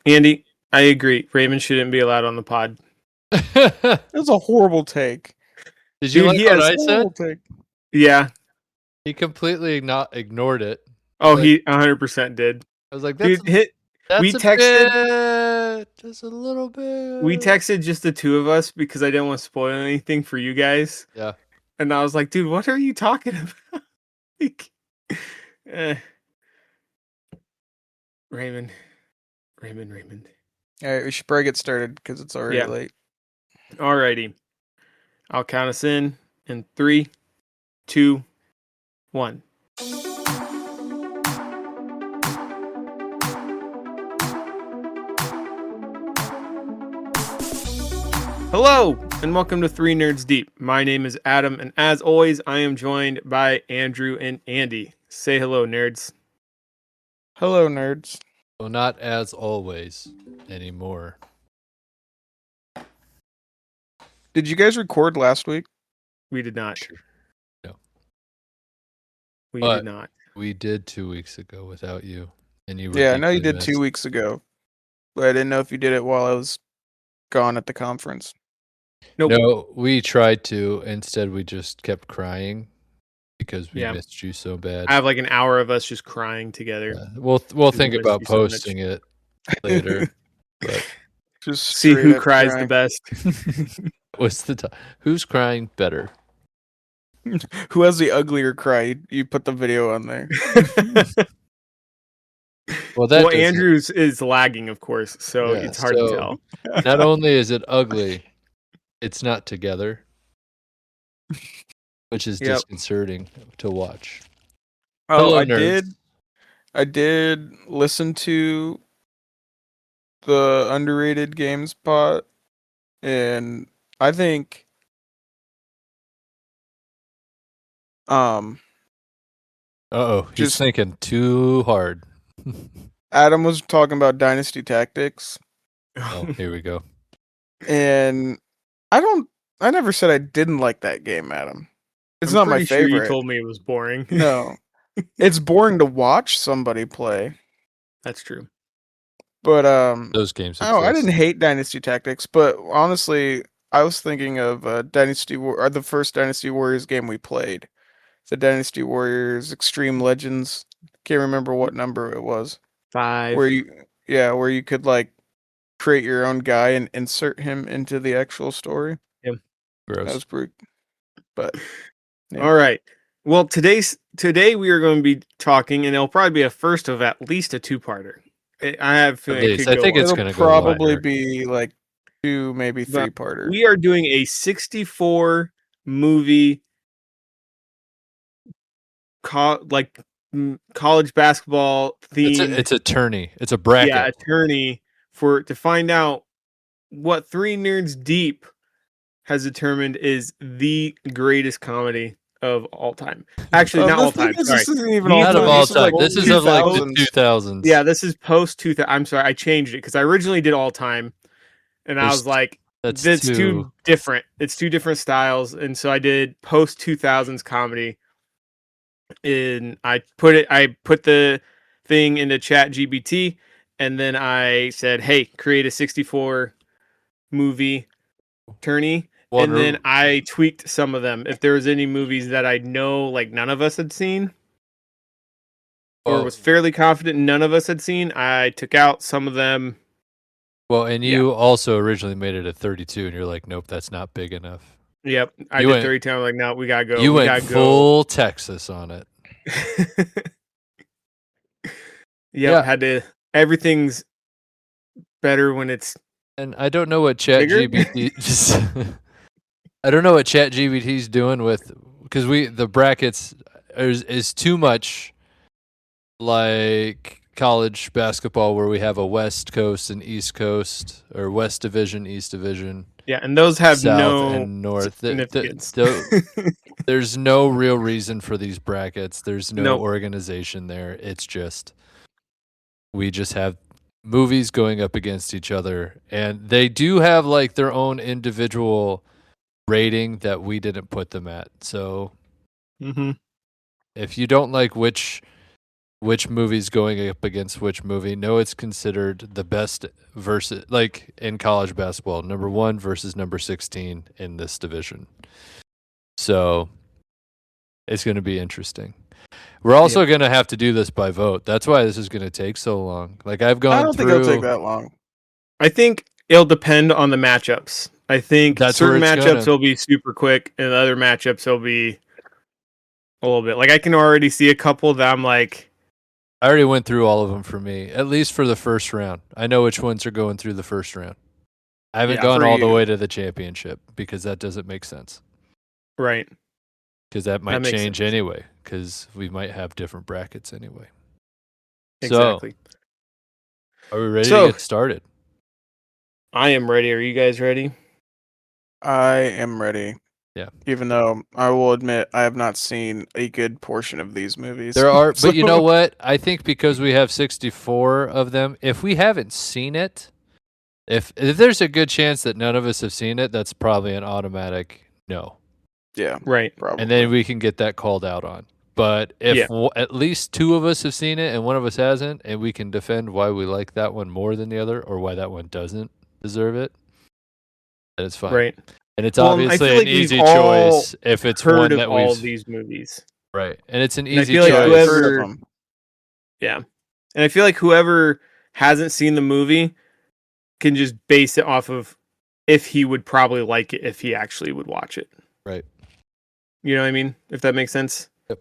Andy, I agree. Raymond shouldn't be allowed on the pod. That's a horrible take. Did you Dude, like he what has I said? Horrible take. Yeah. He completely ignored it. Oh, Like- he 100% did. I was like, Dude, that's we a texted- bit, just a little bit. we texted just the two of us because I didn't want to spoil anything for you guys. Yeah. And I was like, dude, what are you talking about? Like, Raymond. All right, we should probably get started because it's already late. Alrighty. I'll count us in 3, 2, 1. Hello, and welcome to 3 Nerds Deep. My name is Adam, and as always, I am joined by Andrew and Andy. Say hello, nerds. Hello, nerds. Well, not as always anymore. Did you guys record last week? We did not. No. We But- did not. We did 2 weeks ago without you, and you were Yeah, I know you deeply did missed. 2 weeks ago, but I didn't know if you did it while I was gone at the conference. Nope. No, we tried to. Instead, we just kept crying because we Yeah. missed you so bad. I have like an hour of us just crying together. We'll We think missed about you so much. posting it later. But Just See straight who up cries crying. the best. what's the time? Who's crying better? Who has the uglier cry? You put the video on there. Well, that Well, doesn't- Andrew's is lagging, of course, so Yeah, it's hard to so- tell. Not only is it ugly, it's not together, which is Yep. disconcerting to watch. Oh, Hello, I nerds. did listen to the underrated games pod, and I think He's Just- thinking too hard. Adam was talking about Dynasty Tactics, Oh, here we go. and I never said I didn't like that game, Adam. It's I'm not my pretty sure favorite. you told me it was boring. No. It's boring to watch somebody play. That's true. But Those games. I exist. didn't hate Dynasty Tactics, but honestly, I was thinking of the first Dynasty Warriors game we played. The Dynasty Warriors Extreme Legends. Can't remember what number it was. 5. Where you could like create your own guy and insert him into the actual story. That Gross. was pretty. But yeah. All right. Well, today we are going to be talking, and it'll probably be a first of at least a 2-parter. I have a feeling it least. could I go think on. it's It'll gonna go probably longer. be like 2, maybe But 3-parter. We are doing a 64 movie college basketball theme. It's a tourney. It's a bracket. Yeah, attorney to find out what 3 Nerds Deep has determined is the greatest comedy of all time. Actually, not all time. Sorry. This isn't even Not Not all of time. all This is time. like This is of like the 2000s. 2000s. Yeah, this is post 2000. I'm sorry, I changed it because I originally did all time, and I There's- was like, that's that's too different. It's 2 different styles, and so I did post 2000s comedy. And I put the thing into Chat GBT, and then I said, "Hey, create a 64 movie tourney." One And then room. I tweaked some of them. If there was any movies that I know like none of us had seen, or Well- was fairly confident none of us had seen, I took out some of them. Well, and you also originally made it a 32, and you're like, nope, that's not big enough. Yep, I You did went- 32. I'm like, no, we gotta go. you we went gotta full Texas on it. Yep, Yeah. had to. Everything's better when it's And I don't know what Bigger? ChatGPT I don't know what ChatGPT's doing with, because the brackets is too much like college basketball where we have a West Coast and East Coast, or West Division, East Division, yeah, and those have South no and North. significance. There's no real reason for these brackets. There's no Nope. organization there. It's just we just have movies going up against each other, and they do have like their own individual rating that we didn't put them at. So Mhm. if you don't like which which movie's going up against which movie. No, it's considered the best versus, like in college basketball, number 1 versus number 16 in this division. So it's going to be interesting. We're also going to have to do this by vote. That's why this is going to take so long. Like I've gone I don't through. think it'll take that long. I think it'll depend on the matchups. I think That's certain where it's matchups gonna- will be super quick, and other matchups will be a little bit. Like I can already see a couple that I'm like, I already went through all of them for me, at least for the first round. I know which ones are going through the first round. I haven't Yeah, gone for all the you. way to the championship because that doesn't make sense. right. Because that might makes change sense. anyway. Because we might have different brackets anyway. Exactly. So, are we ready So- to get started? I am ready. Are you guys ready? I am ready. Yeah. Even though I will admit I have not seen a good portion of these movies. There are, but you know So- what? I think because we have 64 of them, if we haven't seen it, if there's a good chance that none of us have seen it, that's probably an automatic no. Yeah, Right. probably. And then we can get that called out on. But if Yeah. at least 2 of us have seen it and one of us hasn't, and we can defend why we like that one more than the other or why that one doesn't deserve it, then it's fine. Right. And it's Well, I obviously feel an like we've easy all choice if it's Heard one of that all we've of these movies. right. And it's an And I easy feel like Yeah, I've choice. heard whoever- of them. Yeah. And I feel like whoever hasn't seen the movie can just base it off of if he would probably like it if he actually would watch it. Right. You know what I mean? If that makes sense. Yep.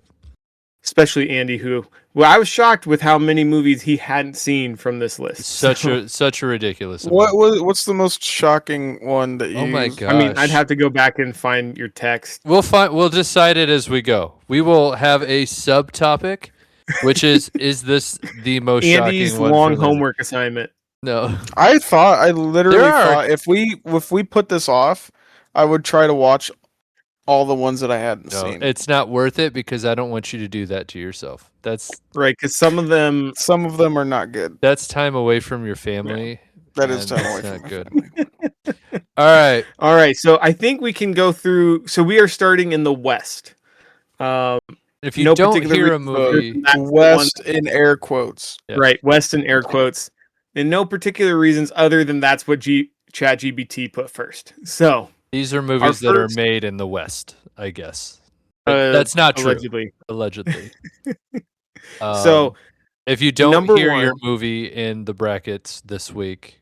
Especially Andy, who I was shocked with how many movies he hadn't seen from this list. Such So, a ridiculous What amount. what's the most shocking one that you? Oh my used? god. I mean, I'd have to go back and find your text. We'll decide it as we go. We will have a subtopic, which is this the most Andy's shocking one long for Lindsay? homework assignment. No. I literally There are- thought if we put this off, I would try to watch all the ones that I hadn't No, seen. it's not worth it because I don't want you to do that to yourself. That's Right, because some of them Some of them are not good. time away from your family. That is and time away it's from not my good. family. All right. all right, so I think we can go through. So we are starting in the West. If you No don't particular hear a reason, movie, that's the West in air quotes. Yeah. Right, West in air quotes. And no particular reasons other than that's what ChatGPT put first. So these are movies that are first- made in the West, I guess. But uh, that's not true. allegedly. Allegedly. So if you don't number hear your one- movie in the brackets this week,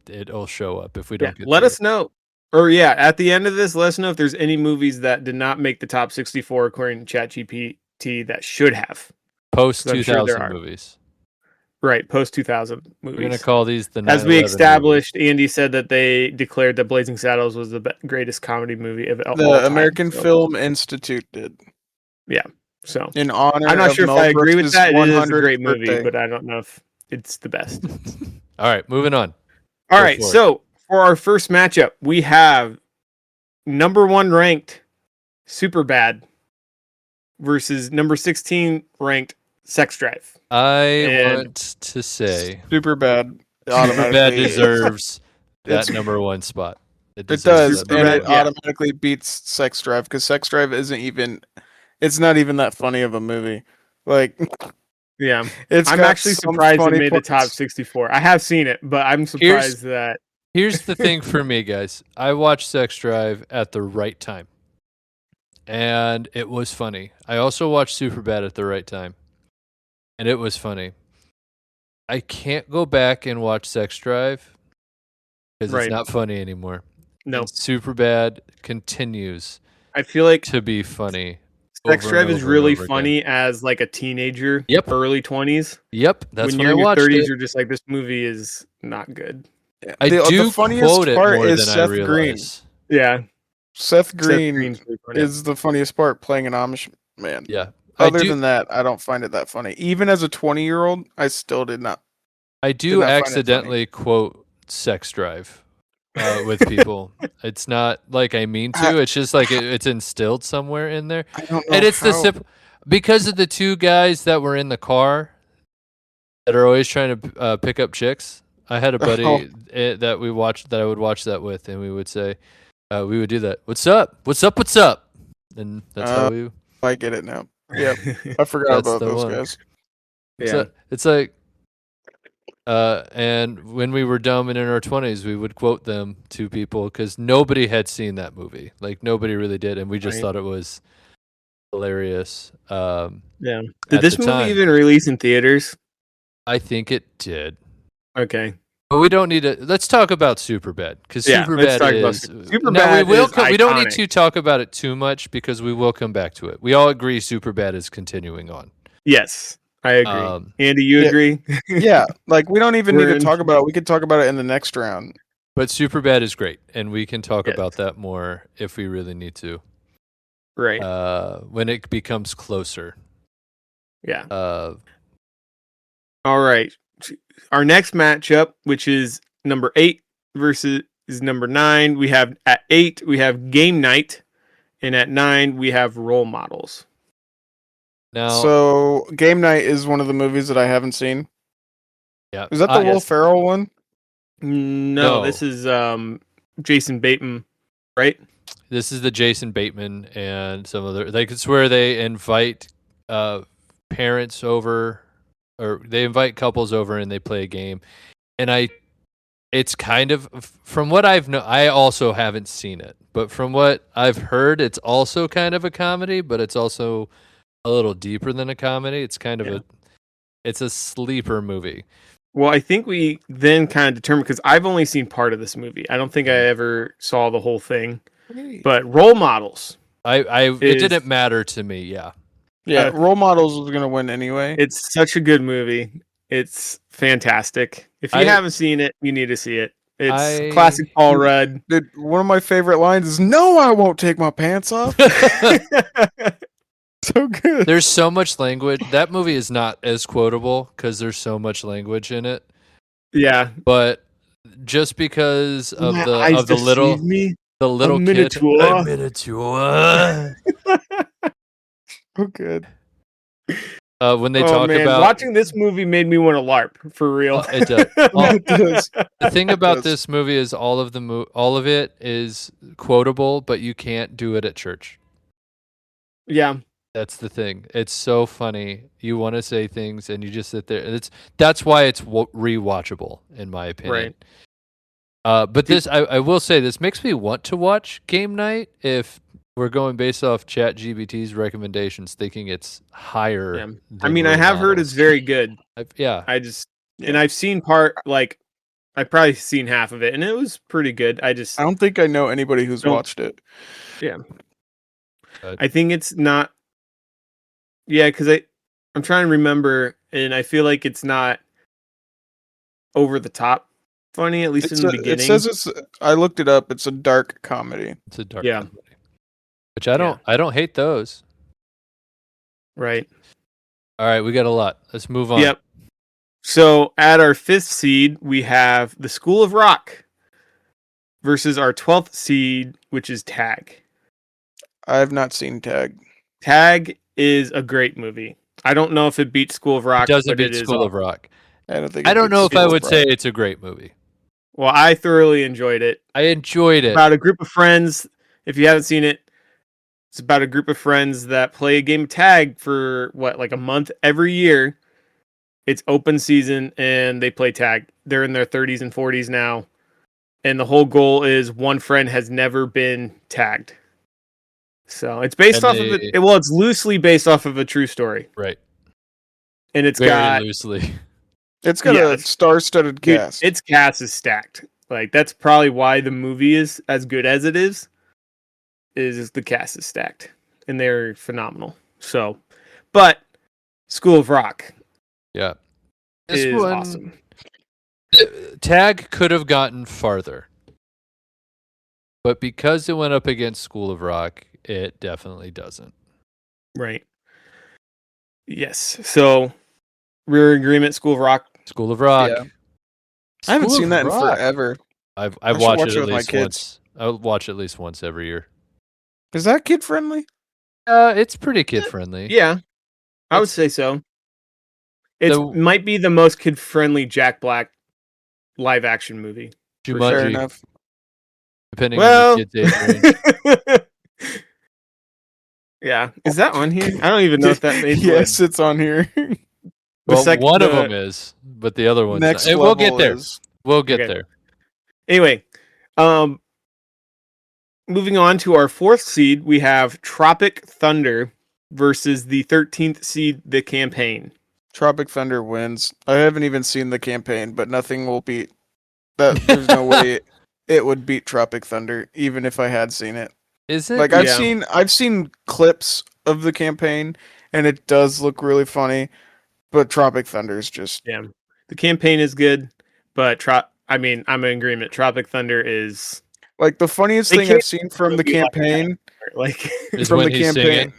it'll show up if we yeah, don't get let to us know. Or yeah, at the end of this, let us know if there's any movies that did not make the top 64 according to ChatGPT that should have. post 'cause I'm sure there 2000 are. movies. Right, post 2000 We're going to movies. call these the As we 9/11 established, Andy said that they declared that Blazing Saddles was the greatest comedy movie of all The time. American So- Film Institute did So in honor. I'm not of sure if Mel I agree with Brooks' that. It is a 100th great movie, birthday. but I don't know if it's the best. movies. All right, moving on. All Go right, for it. so for our first matchup, we have number 1 ranked Superbad versus number 16 ranked Sex Drive. I And- want to say Super bad. Superbad automatically- deserves that It's- number 1 spot. It deserves does, that and number it Superbad, yeah. automatically beats Sex Drive because Sex Drive isn't even. It's not even that funny of a movie. Like Yeah, it's. I'm got actually some surprised it funny made the top parts. 64. I have seen it, but I'm surprised that Here's the thing for me, guys. I watched Sex Drive at the right time, and it was funny. I also watched Superbad at the right time, and it was funny. I can't go back and watch Sex Drive because Right. it's not funny anymore. no. And Superbad continues I feel like to be funny. Sex over Drive and is over and really over again. funny as like a teenager, Yep. early 20s. Yep, that's when when you're I in your watched 30s, it. you're just like, this movie is not good. I the do funniest quote it part more is than Seth I Green. realize. Yeah, Seth Seth Green Green's pretty funny. is the funniest part playing an Amish man. Yeah, Other I do. than that, I don't find it that funny. Even as a 20-year-old, I still did not. I did do not find it funny. accidentally quote Sex Drive with people. It's not like I mean to. It's just like it's instilled somewhere in there, I don't know. and it's the how- simple because of the 2 guys that were in the car that are always trying to pick up chicks. I had a buddy Oh. that we watched that I would watch that with, and we would say, we would do that. What's up? What's up? What's up? And that's how we. I get it now. Yep. I forgot That's about the those one. guys. It's like, and when we were dumb and in our 20s, we would quote them to people because nobody had seen that movie. Like nobody really did, and we just Right. thought it was hilarious. Yeah. Did At this the movie time. even release in theaters? I think it did. Okay. But we don't need to. Let's talk about Superbad because Yeah, let's Superbad talk about is. Superbad Now we will. is We don't need iconic. to talk about it too much because we will come back to it. We all agree Superbad is continuing on. Yes, I agree. Andy, you Yeah. agree? Yeah, like we don't even need We're to in- talk about it. We could talk about it in the next round. But Superbad is great, and we can talk Yes. about that more if we really need to. Right. When it becomes closer. Yeah. Uh, All right. Our next matchup, which is number 8 versus number 9, we have at 8 we have Game Night, and at 9 we have Role Models. now, So, Game Night is one of the movies that I haven't seen. yeah, Is that the Will yes. Ferrell one? No, No. this is Jason Bateman, right? this is the Jason Bateman and some other. Like it's where they invite parents over, or they invite couples over, and they play a game. And it's kind of from what I've known. I also haven't seen it, but from what I've heard, it's also kind of a comedy, but it's also a little deeper than a comedy. It's kind of it's a sleeper movie. Well, I think we then kind of determined because I've only seen part of this movie. I don't think I ever saw the whole thing. But Role Models, It Is- didn't matter to me. Yeah. Yeah, Role Models was gonna win anyway. it's such a good movie. It's fantastic. If you I- haven't seen it, you need to see it. It's I- classic Paul Rudd. Dude, one of my favorite lines is "No, I won't take my pants off." So good. There's so much language. That movie is not as quotable because there's so much language in it. Yeah. But just because of My the eyes little deceive me. little A kid, Minotaur. A Minotaur. So good. When they Oh, talk man. about Watching this movie made me want to LARP for real. it does. It does. The thing about does. this movie is all of it is quotable, but you can't do it at church. Yeah. That's the thing. It's so funny. You want to say things and you just sit there. That's why it's rewatchable, in my opinion. Right. But this, I will say, this makes me want to watch Game Night if we're going based off ChatGPT's recommendations, thinking it's higher. Yeah. than I mean, I Role have heard Models. it's very good. Yeah. And I've seen I've probably seen half of it, and it was pretty good. I don't think I know anybody who's Don't- watched it. I think it's not. Yeah, because I'm trying to remember, and I feel like it's not over the top funny, at least in the beginning. It says it's. I looked it up. It's a dark comedy. It's a dark Yeah. comedy. Which I don't hate those. Right. All right, we got a lot. Let's move on. Yep. So at our 5th seed, we have the School of Rock versus our 12th seed, which is Tag. I have not seen Tag. Tag is a great movie. I don't know if it beats School of Rock. It doesn't but beat it is School of Rock. I don't think. I it don't beats know if I School of would Rock. say it's a great movie. Well, I thoroughly enjoyed it. I enjoyed it. About a group of friends. If you haven't seen it, it's about a group of friends that play a game of tag for like a month every year. It's open season and they play tag. They're in their 30s and 40s now. And the whole goal is one friend has never been tagged. So it's based And off of it. Well, it's loosely based off of a true story. Right. And it's Very got loosely. It's got Yeah, a star-studded Dude, cast. its cast is stacked. Like that's probably why the movie is as good as it is the cast is stacked and they're phenomenal. So, but School of Rock Yeah. is one, awesome. Tag could have gotten farther. But because it went up against School of Rock, it definitely doesn't. Right. Yes. So we're in agreement. School of Rock. School of Rock. Yeah. I haven't School seen of that in Rock. forever. I've should watched watch it it at with my least kids. once. I'll watch it at least once every year. Is that kid friendly? It's pretty kid friendly. Yeah, I would It's- say so. It The- might be the most kid-friendly Jack Black live-action movie. Fair Jumanji, enough. depending Well, on the kid's age range. Yeah, is that on here? I don't even know if that made Yes, it's on here. Well, one of the- them is, but the other one's Next not. And level we'll get there. is We'll get Okay. there. Anyway, moving on to our 4th seed, we have Tropic Thunder versus the 13th seed, The Campaign. Tropic Thunder wins. I haven't even seen the campaign, but nothing will beat that. There's no way it would beat Tropic Thunder, even if I had seen it. Is it? Like Yeah. I've seen clips of the campaign, and it does look really funny. But Tropic Thunder is just Yeah, The Campaign is good, but I'm in agreement. Tropic Thunder is like the funniest They thing can't I've seen from the really like campaign. like Is From when the he's campaign.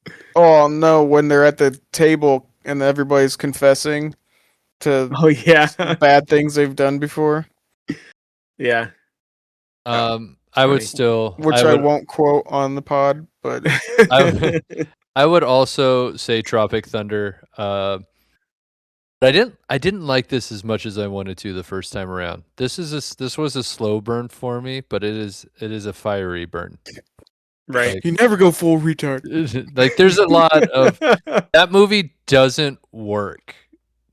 singing. Oh no, when they're at the table and everybody's confessing to oh yeah, bad things they've done before, yeah. I funny. would still. which I I would, won't quote on the pod, but I would also say Tropic Thunder. But I didn't like this as much as I wanted to the first time around. This was a slow burn for me, but it is a fiery burn. Right. you never go full retard. Like there's a lot of that movie doesn't work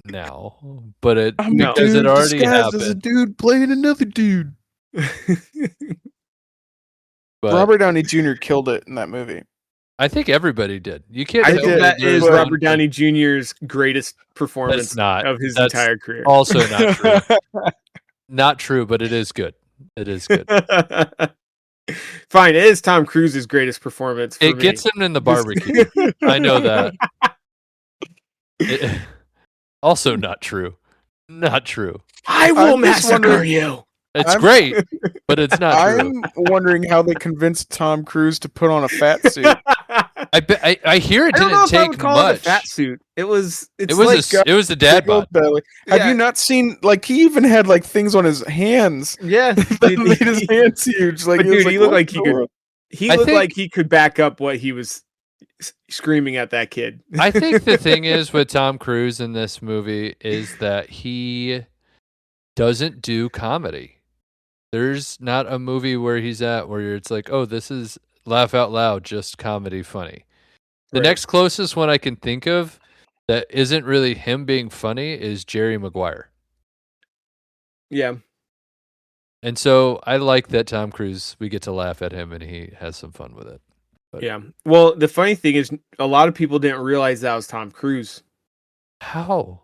now, but it I'm No. a because dude it already disguised as a happened. dude playing another dude. But Robert Downey Jr. killed it in that movie. I think everybody did. You can't. I tell think me that there's is one- Robert Downey Jr.'s greatest performance not. of his That's entire career. Also not true. Not true, but it is good. It is good. Fine, it is Tom Cruise's greatest performance. For It me. gets him in the barbecue. I know that. Also not true. Not true. I will I'm just massacre wondering- you. It's I'm- great, but it's not true. I'm wondering how they convinced Tom Cruise to put on a fat suit. I hear it I don't know didn't if I would take call it a much. fat suit. It's It was like it was the dad Big old bod. belly. Have Yeah. you not seen? Like he even had like things on his hands yeah, that dude, made his hands huge. Like But he was dude, he like, looked "What like in he the could- world?" he I looked think- like he could back up what he was screaming at that kid. I think the thing is with Tom Cruise in this movie is that he doesn't do comedy. There's not a movie where he's at where it's like, oh, this is laugh out loud, just comedy funny. The Right. next closest one I can think of that isn't really him being funny is Jerry Maguire. Yeah, And so I like that Tom Cruise, we get to laugh at him and he has some fun with it. yeah. Well, the funny thing is, a lot of people didn't realize that was Tom Cruise. How?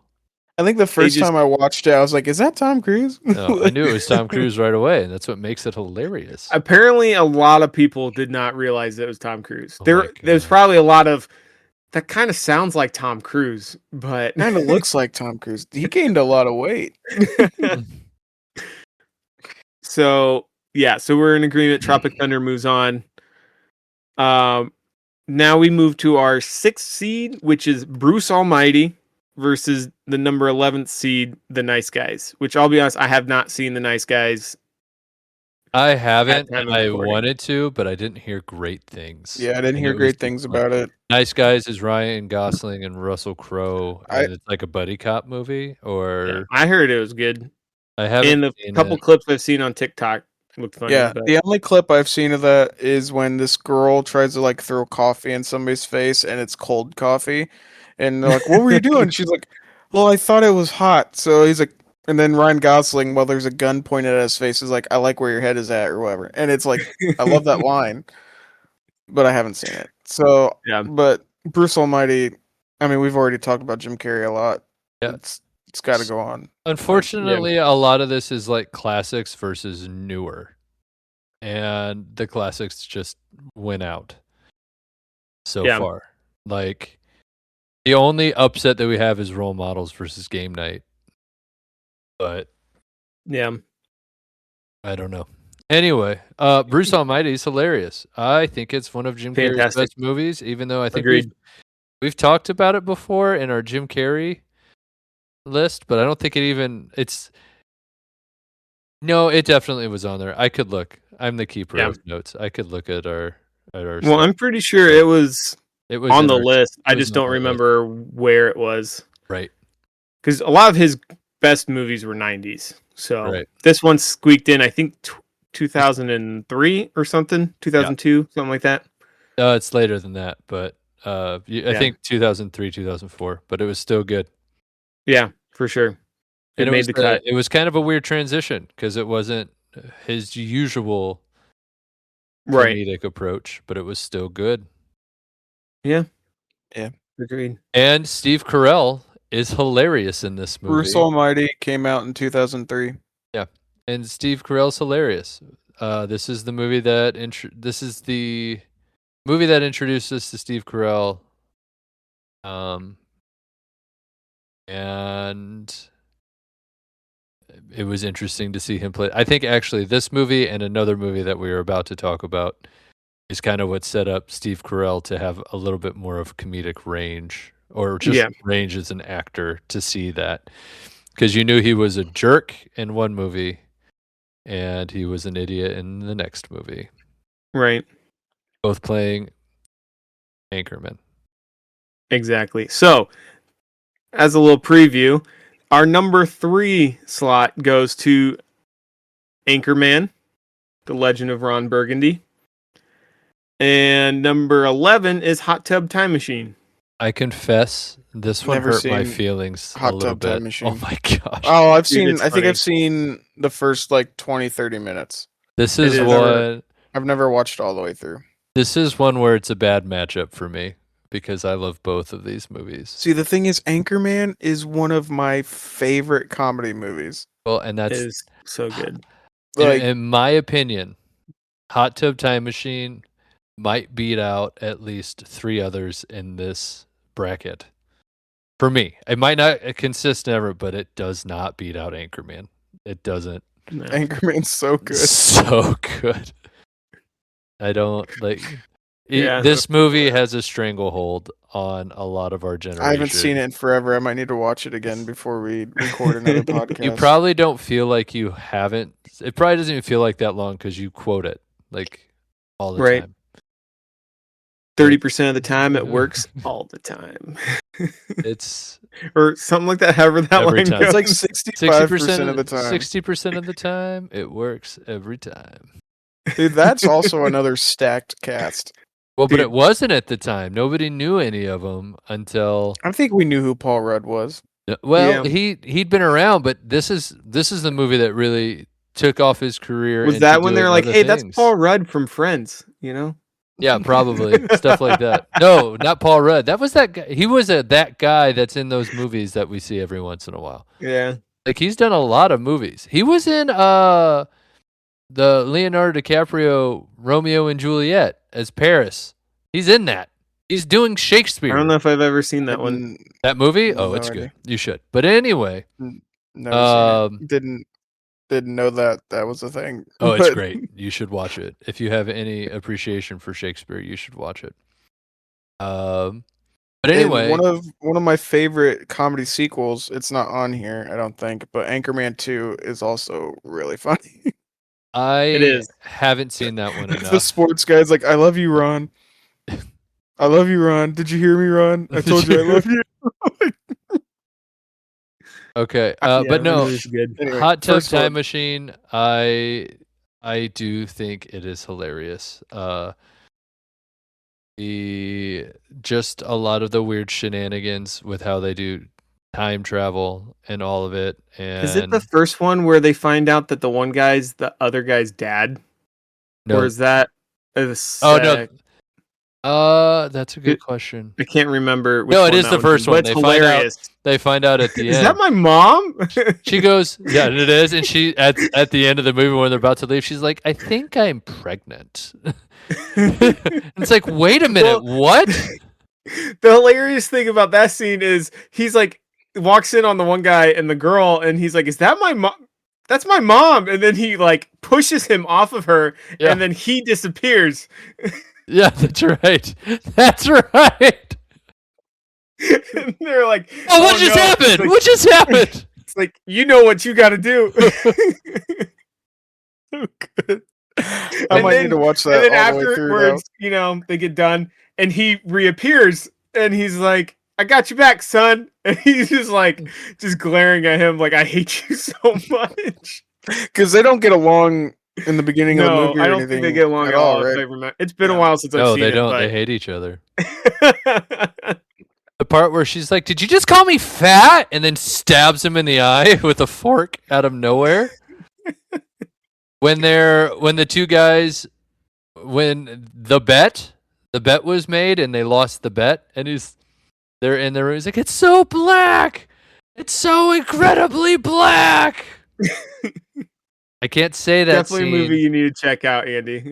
I think the first just- time I watched it, I was like, "Is that Tom Cruise?" No, I knew it was Tom Cruise right away, and that's what makes it hilarious. Apparently, a lot of people did not realize it was Tom Cruise. Oh my There's God. probably a lot of that kind of sounds like Tom Cruise, but Kind of looks like Tom Cruise. He gained a lot of weight. So yeah, so we're in agreement. Tropic Thunder moves on. Now we move to our 6th seed, which is Bruce Almighty versus the number 11th seed, The Nice Guys. Which I'll be honest, I have not seen The Nice Guys. I haven't, time and of I recording. wanted to, but I didn't hear great things. Yeah, I didn't And hear it was great just things like- about it. Nice Guys is Ryan Gosling and Russell Crowe, I- and it's like a buddy cop movie. Or I heard it was good, I haven't and the seen couple it. clips I've seen on TikTok looked funny. Yeah, but- the only clip I've seen of that is when this girl tries to like throw coffee in somebody's face and it's cold coffee. And they're like, "What were you doing?" She's like, "Well, I thought it was hot." So he's like, and then Ryan Gosling, while there's a gun pointed at his face, is like, "I like where your head is at," or whatever. And it's like, I love that line, but I haven't seen it. So, Yeah. but Bruce Almighty, I mean, we've already talked about Jim Carrey a lot. Yeah. It's got to go on. Unfortunately, a lot of this is like classics versus newer, and the classics just went out so Yeah. far. Like the only upset that we have is Role Models versus Game Night, but yeah. I don't know. Anyway, Bruce Almighty is hilarious. I think it's one of Jim Carrey's Fantastic. best movies, even though I think Agreed. we've talked about it before in our Jim Carrey list, but I don't think it's no, it definitely was on there. I could look. I'm the keeper Yeah. of notes. I could look at our Well, stuff. I'm pretty sure it was It was on in the our- list. I it was just on don't our list. remember where it was. Right. Because a lot of his best movies were 90s. So Right. this one squeaked in, I think, 2003 or something, 2002, something like that. It's later than that, but I Yeah. think 2003, 2004, but it was still good. Yeah, for sure. It And made the cut. it was kind of a weird transition because it wasn't his usual Right. comedic approach, but it was still good. Yeah. Yeah. Agreed. And Steve Carell is hilarious in this movie. Bruce Almighty came out in 2003. And Steve Carell's hilarious. This is the movie that introduced us to Steve Carell. And it was interesting to see him play. I think actually this movie and another movie that we are about to talk about is kind of what set up Steve Carell to have a little bit more of comedic range, or just range as an actor, to see that. Because you knew he was a jerk in one movie and he was an idiot in the next movie. Right. Both playing Anchorman. Exactly. So, as a little preview, our number 3 slot goes to Anchorman, The Legend of Ron Burgundy. And number 11 is Hot Tub Time Machine. I confess, this one Never hurt my seen feelings a Hot little Tub bit. Time Machine. Oh my gosh. Oh, I've Dude, seen. it's I think funny. I've seen the first like 20, 30 minutes. This It is is. one. I've never watched all the way through. This is one where it's a bad matchup for me because I love both of these movies. See, the thing is, Anchorman is one of my favorite comedy movies. Well, and It that's is so good. Like, in my opinion, Hot Tub Time Machine might beat out at least 3 others in this bracket. For me, it might not consist ever, but it does not beat out Anchorman. It doesn't. No. Anchorman's so good. So good. I don't like. Yeah. This movie has a stranglehold on a lot of our generation. I haven't seen it in forever. I might need to watch it again before we record another podcast. You probably don't feel like you haven't. It probably doesn't even feel like that long because you quote it like all the Right. time. 30% of the time it works all the time. It's Or something like that, however that Every line time. goes. It's like 65% of the time. 60% of the time, it works every time. Dude, that's also another stacked cast. Well, but Dude. it wasn't at the time. Nobody knew any of them until. I think we knew who Paul Rudd was. Well, Yeah. he'd been around, but this is the movie that really took off his career. Was into that when they're doing like, other hey, that's things. Paul Rudd from Friends, you know? Yeah, probably stuff like that. No, not Paul Rudd. That was that guy. He was that guy that's in those movies that we see every once in a while. Yeah. Like he's done a lot of movies. He was in the Leonardo DiCaprio Romeo and Juliet as Paris. He's in that. He's doing Shakespeare. I don't know if I've ever seen that one. Didn't- That movie? No Oh, it's idea. good. You should. But anyway, Never seen it. Didn't know that was a thing. oh, it's But- great. You should watch it. If you have any appreciation for Shakespeare, you should watch it. But And anyway, one of my favorite comedy sequels. It's not on here, I don't think, but Anchorman 2 is also really funny. I is. haven't seen that one the enough. sports guy's like, "I love you, Ron. I love you, Ron. Did you hear me, Ron? I told you I love you." Okay, Yeah, but no, it was good. Anyway, Hot Tub first Time one. Machine. I do think it is hilarious. Just a lot of the weird shenanigans with how they do time travel and all of it. And Is it the first one where they find out that the one guy's the other guy's dad? no? Or is that Oh no. That's a good It- question. I can't remember. Which No, it one is that the one first but one. it's They find out- hilarious. They find out at the Is end. that my mom? She goes, yeah, it is. And she at the end of the movie when they're about to leave, she's like, I think I'm pregnant. It's like, wait a minute, what? The hilarious thing about that scene is he's like walks in on the one guy and the girl, and he's like, "Is that my mom? That's my mom." And then he like pushes him off of her, Yeah. and then he disappears. Yeah, that's right. That's right. And they're like, Oh, what just no." happened? It's like, What just happened? it's like, you know what you got to do. So good. I And might then- need to watch And that then all the way through. Though. afterwards, you know, they get done, and he reappears, and he's like, "I got you back, son." And he's just like, just glaring at him, like, "I hate you so much." Because they don't get along in the beginning of the No, movie I or don't anything think they get along at at all, all. If right? I remember, it's been a Yeah. while since I've No, seen they it. don't. But... They hate each other. The part where she's like, "Did you just call me fat?" and then stabs him in the eye with a fork out of nowhere. When the two guys, when the bet was made and they lost the bet, and they're in the room. He's like, "It's so black. It's so incredibly black." I can't say that Definitely scene. a movie you need to check out, Andy.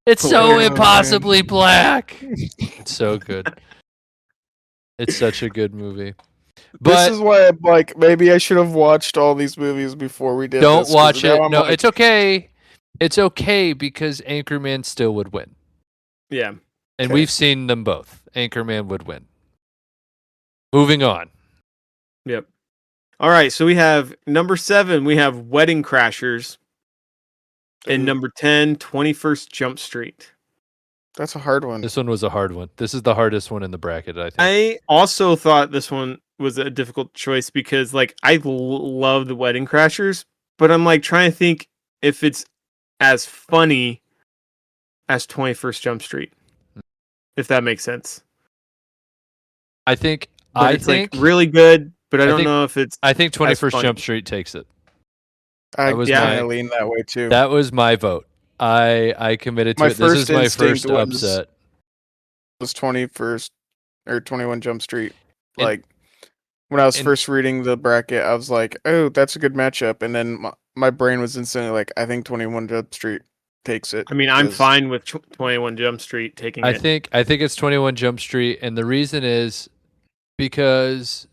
It's so hilarious. impossibly black. It's so good. It's such a good movie. But This is why I'm like, maybe I should have watched all these movies before we did don't this, 'cause watch now it. I'm No, like, it's okay. It's okay because Anchorman still would win. Yeah. And Okay. we've seen them both. Anchorman would win. Moving on. Yep. All right. So we have number 7. We have Wedding Crashers. And Ooh. number 10, 21st Jump Street. That's a hard one. This one was a hard one. This is the hardest one in the bracket, I think. I also thought this one was a difficult choice because, like, I love the Wedding Crashers, but I'm like trying to think if it's as funny as 21st Jump Street, if that makes sense. I think But it's like really good, but I don't know if it's. I think 21st funny. Jump Street takes it. I was kind my- of lean that way too. That was my vote. I committed to My it. This is first my instinct first was- upset. was 21st or 21 Jump Street. And- Like when I was and- first reading the bracket, I was like, "Oh, that's a good matchup," and then my brain was instantly like, "I think 21 Jump Street takes it." I mean, I'm 'cause- fine with 21 Jump Street taking I it. think it's 21 Jump Street, and the reason is because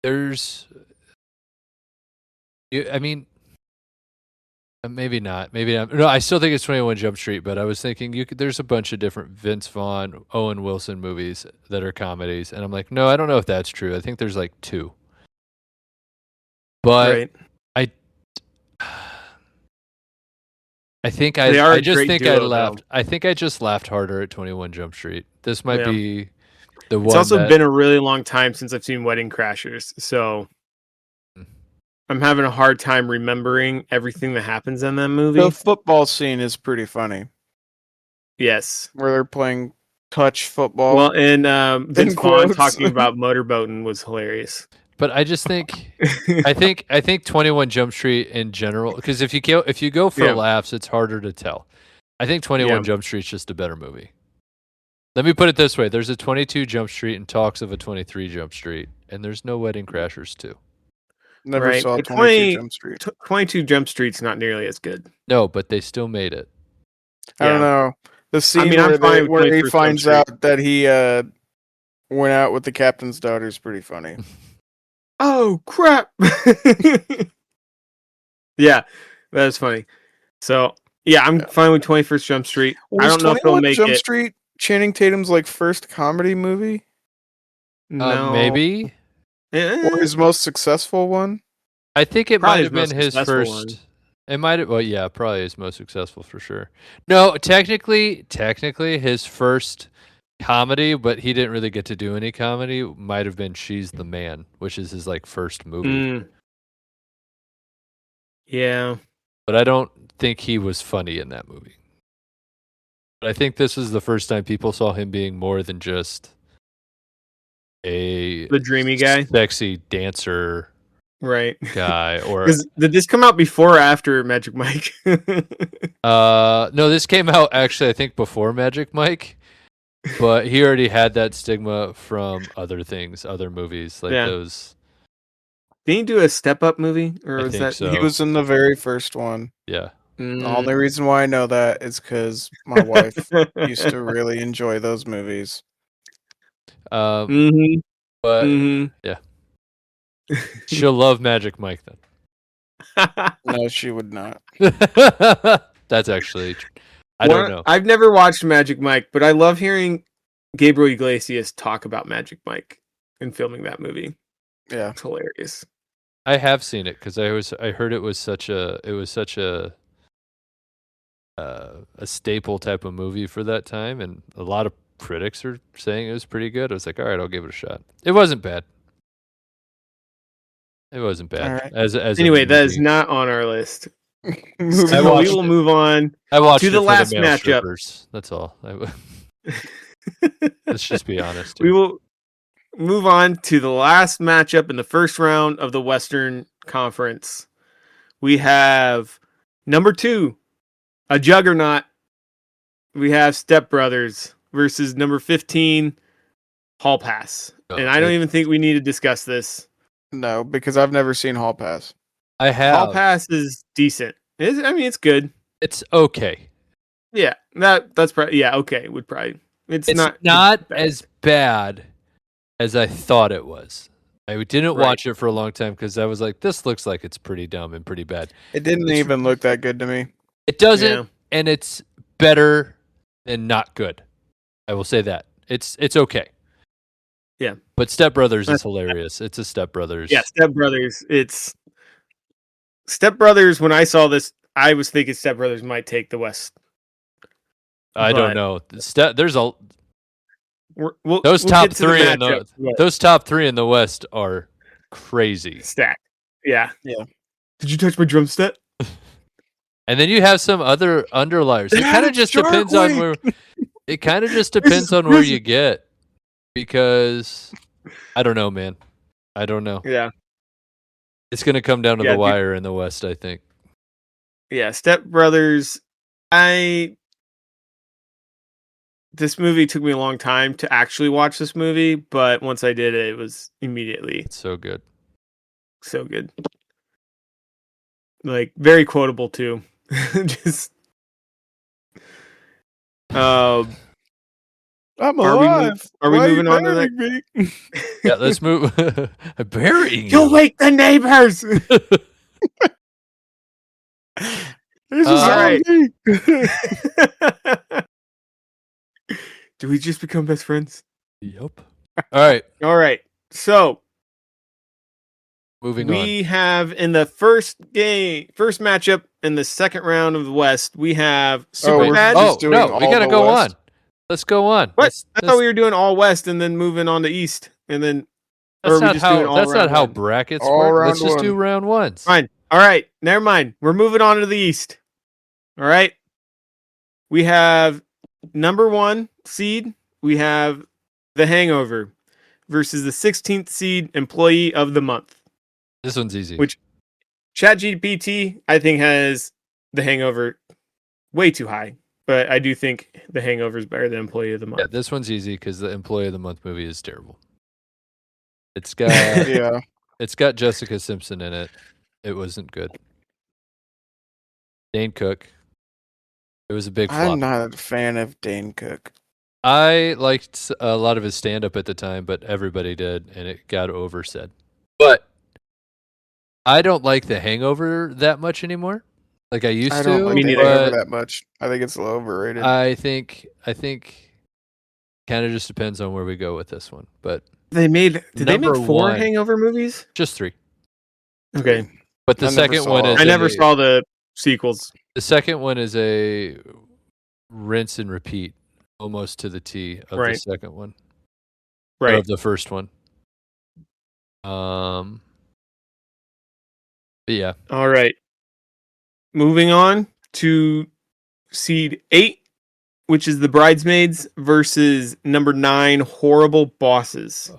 there's, I mean, maybe not. No, I still think it's 21 Jump Street, but I was thinking there's a bunch of different Vince Vaughn, Owen Wilson movies that are comedies, and I'm like, no, I don't know if that's true. I think there's like 2. But right. I think They are I a just great think duo, I though. laughed. I think I just laughed harder at 21 Jump Street. This might Yeah. be the one. It's also that, been a really long time since I've seen Wedding Crashers, so I'm having a hard time remembering everything that happens in that movie. The football scene is pretty funny, Yes. where they're playing touch football. Well, and Vince Vaughn quotes. talking about motorboating was hilarious. but I just think I think 21 Jump Street in general, because if you go for Yeah. laughs, it's harder to tell. I think 21 Yeah. Jump Street's just a better movie. Let me put it this way: there's a 22 Jump Street and talks of a 23 Jump Street, and there's no Wedding Crashers 2. Never right. saw But 22 Jump Street. 22 Jump Street's not nearly as good. No, but they still made it. I don't Yeah. know. The scene mean, I'm where, fine with where he 21st Jump finds Street. out that he went out with the captain's daughter is pretty funny. Oh crap! Yeah, that is funny. So yeah, I'm fine with 21st Jump Street. I Was don't know if they'll 21 make Jump it. Street Channing Tatum's like first comedy movie No, Maybe. or his most successful one? I think it Probably might his have been most his successful first. one. It might have. Well, yeah, probably his most successful for sure. No, technically, his first comedy, but he didn't really get to do any comedy. Might have been She's the Man, which is his like first movie. Mm. Yeah, But I don't think he was funny in that movie. But I think this was the first time people saw him being more than just a the dreamy guy, sexy dancer right? guy, or Did this come out before or after Magic Mike? no, this came out actually I think before Magic Mike, but he already had that stigma from other things, other movies like Yeah. those. Did he do a Step Up movie, or I was think that? so. He was in the very first one. Yeah. The only reason why I know that is because my wife used to really enjoy those movies. Mm-hmm. But Mm-hmm. she'll love Magic Mike then. No, she would not. That's actually I don't know. I've never watched Magic Mike, but I love hearing Gabriel Iglesias talk about Magic Mike and filming that movie. Yeah. It's hilarious. I have seen it because I heard it was such a staple type of movie for that time, and a lot of critics are saying it was pretty good. I was like, all right, I'll give it a shot. It wasn't bad. It wasn't bad. Alright. As a Anyway, that is movie. not on our list. Moving So I we watched will it. move on. I watched to it the for last the male matchup. strippers. That's all. Let's just be honest. We Here. will move on to the last matchup in the first round of the Western Conference. We have number 2, a juggernaut. We have Step Brothers versus number 15, Hall Pass. And I don't even think we need to discuss this. No, because I've never seen Hall Pass. I have. Hall Pass is decent. It's good. It's okay. Yeah, that's probably okay. Would probably it's not not bad. as bad as I thought it was. I didn't Right. watch it for a long time because I was like, this looks like it's pretty dumb and pretty bad. It didn't It's- even look that good to me. It doesn't, Yeah. and it's better than not good. I will say that. It's okay. Yeah. But Step Brothers is That's- hilarious. It's a Step Brothers. Yeah, Step Brothers. It's Step Brothers. When I saw this, I was thinking Step Brothers might take the West. I don't but- know. There's a We'll top get to the three in matchup, but those top 3 in the West are crazy. stacked. Yeah. Yeah. Did you touch my drum set? And then you have some other underliers. It kind of just depends on where. It kind of just depends on where you get, because I don't know, man. I don't know. Yeah. It's going to come down to Yeah, the dude. wire in the West, I think. Yeah. Step Brothers. This movie took me a long time to actually watch this movie, but once I did it was immediately It's so good. so good. Like very quotable too. Just I'm Are we alive. are we Why you moving on to that? burying me? Yeah, let's move. Burying You'll you. wake the neighbors. This is All right. me. Do we just become best friends? Yep. All right, All right. So moving on. we have in the first matchup in the second round of the West, we have we're Superbad. just doing no, we all got to the go West? on. Let's go on. What? I thought we were doing all West and then moving on to East, and then or are That's we not just doing how. all That's not round how one? brackets All work. round Let's just do one. round ones. Fine. All right. Never mind. We're moving on to the East. All right. We have number 1 seed. We have The Hangover versus the 16th seed Employee of the Month. This one's easy. Which ChatGPT, I think, has The Hangover way too high, but I do think The Hangover is better than Employee of the Month. Yeah, this one's easy because the Employee of the Month movie is terrible. It's got Yeah. it's got Jessica Simpson in it. It wasn't good. Dane Cook. It was a big flop. I'm not a fan of Dane Cook. I liked a lot of his stand up at the time, but everybody did, and it got oversaid. But I don't like The Hangover that much anymore. Like I used I don't to. like Me The neither. Hangover but that much. I think it's overrated. I think kind of just depends on where we go with this one. But Did they Number make 4 one. Hangover movies? just 3. Okay. But the I never second saw one it. is I never a- saw the sequels. The second one is a rinse and repeat, almost to the T of the Right. second one, or Right. of the first one. But yeah, All right. Moving on to seed 8, which is The Bridesmaids versus number 9, Horrible Bosses.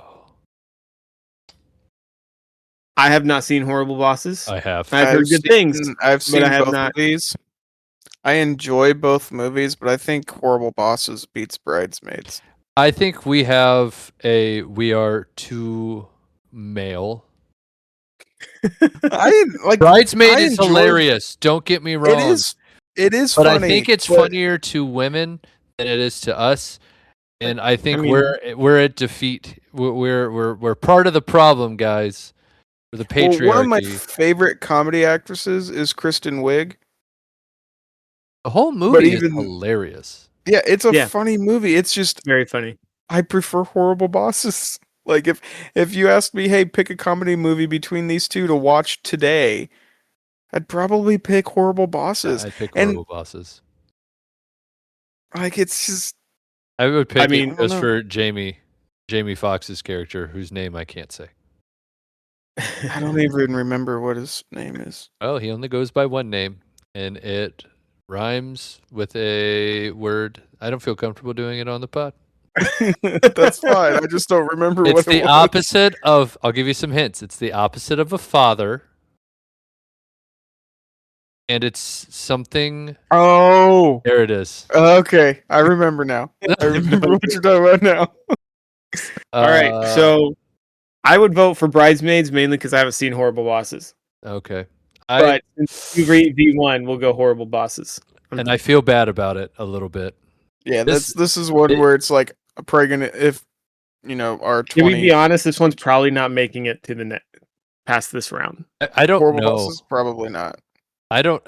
I have not seen Horrible Bosses. I have. I've heard good things. I've seen I have both not. movies. I enjoy both movies, but I think Horrible Bosses beats Bridesmaids. I think we are too male. I like Bridesmaid I is enjoy- hilarious. Don't get me wrong. It is but funny. I think it's but funnier to women than it is to us. And I think mean- we're at defeat. We're part of the problem, guys. We're the well, patriarchy. one of my favorite comedy actresses is Kristen Wiig. The whole movie is even- hilarious. Yeah, it's a Yeah. funny movie. It's just Very funny. I prefer Horrible Bosses. Like if you asked me, hey, pick a comedy movie between these two to watch today, I'd probably pick Horrible Bosses. I'd pick And- Horrible Bosses. Like it's just I would pick mean- it I don't just know. for Jamie Foxx's character, whose name I can't say. I don't even remember what his name is. Oh, he only goes by one name, and it rhymes with a word. I don't feel comfortable doing it on the pod. That's fine. I just don't remember It's what the it was. opposite of. I'll give you some hints. It's the opposite of a father, and it's something. Oh, There it is. okay. I remember now. I remember what you're talking about now. All right, so I would vote for Bridesmaids mainly because I haven't seen Horrible Bosses. Okay, But since you rate V1, we'll go Horrible Bosses. and I feel bad about it a little bit. Yeah, This- this is one where it's like pregnant. If our Can we 20 be honest? This one's probably not making it to the net past this round. I don't horrible know. bosses, probably not. I don't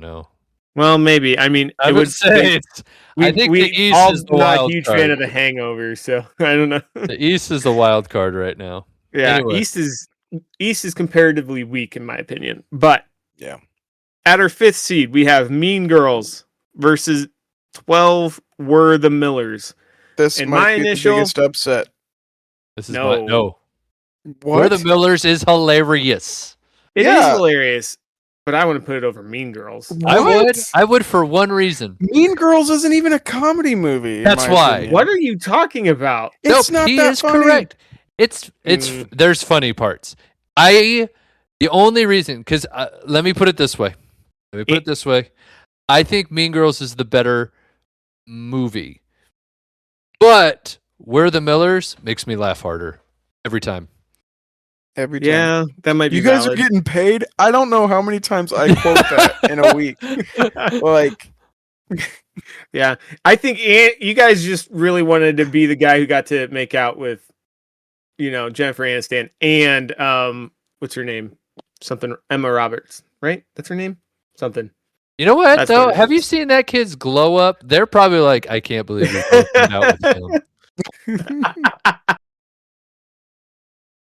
know. Well, maybe. I mean, I it would say it's. I think the East all is the not a wild huge card. fan of The Hangover, so I don't know. The East is the wild card right now. Yeah, Anyway. East is comparatively weak in my opinion. But Yeah. at our 5th seed, we have Mean Girls versus 12 Were the Millers. This In might my be initial- the biggest upset. This is No. no. What? Where the Millers is hilarious. It is Yeah. hilarious, but I want to put it over Mean Girls. What? I would for one reason. Mean Girls isn't even a comedy movie. in That's my why. opinion. What are you talking about? It's Nope, not he that is funny. correct. It's Mm. there's funny parts. The only reason because let me put it this way. I think Mean Girls is the better movie, but Where the Millers makes me laugh harder every time. Every time. Yeah, that might be You guys valid. are getting paid. I don't know how many times I quote that in a week. Like, Yeah, I think you guys just really wanted to be the guy who got to make out with, Jennifer Aniston and what's her name? Something Emma Roberts, right? That's her name. Something. You know what That's though? what it Have you is. seen that kid's glow up? They're probably like, I can't believe we both went out with him.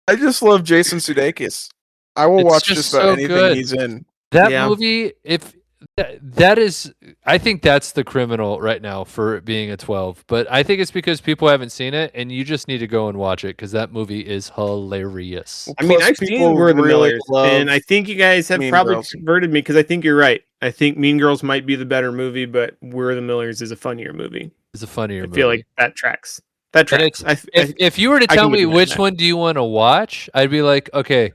I just love Jason Sudeikis. I will It's watch just just about so anything good. he's in. That Yeah. movie, if that is, I think that's the criminal right now for it being a 12. But I think it's because people haven't seen it, and you just need to go and watch it because that movie is hilarious. I mean, Plus, I've seen people Were the really Millers, love and I think you guys have Mean probably Girls. converted me because I think you're right. I think Mean Girls might be the better movie, but Were the Millers is a funnier movie. It's a funnier I movie. feel like that tracks. That And tracks. if you were to I tell can me give you which that. one do you want to watch, I'd be like, okay,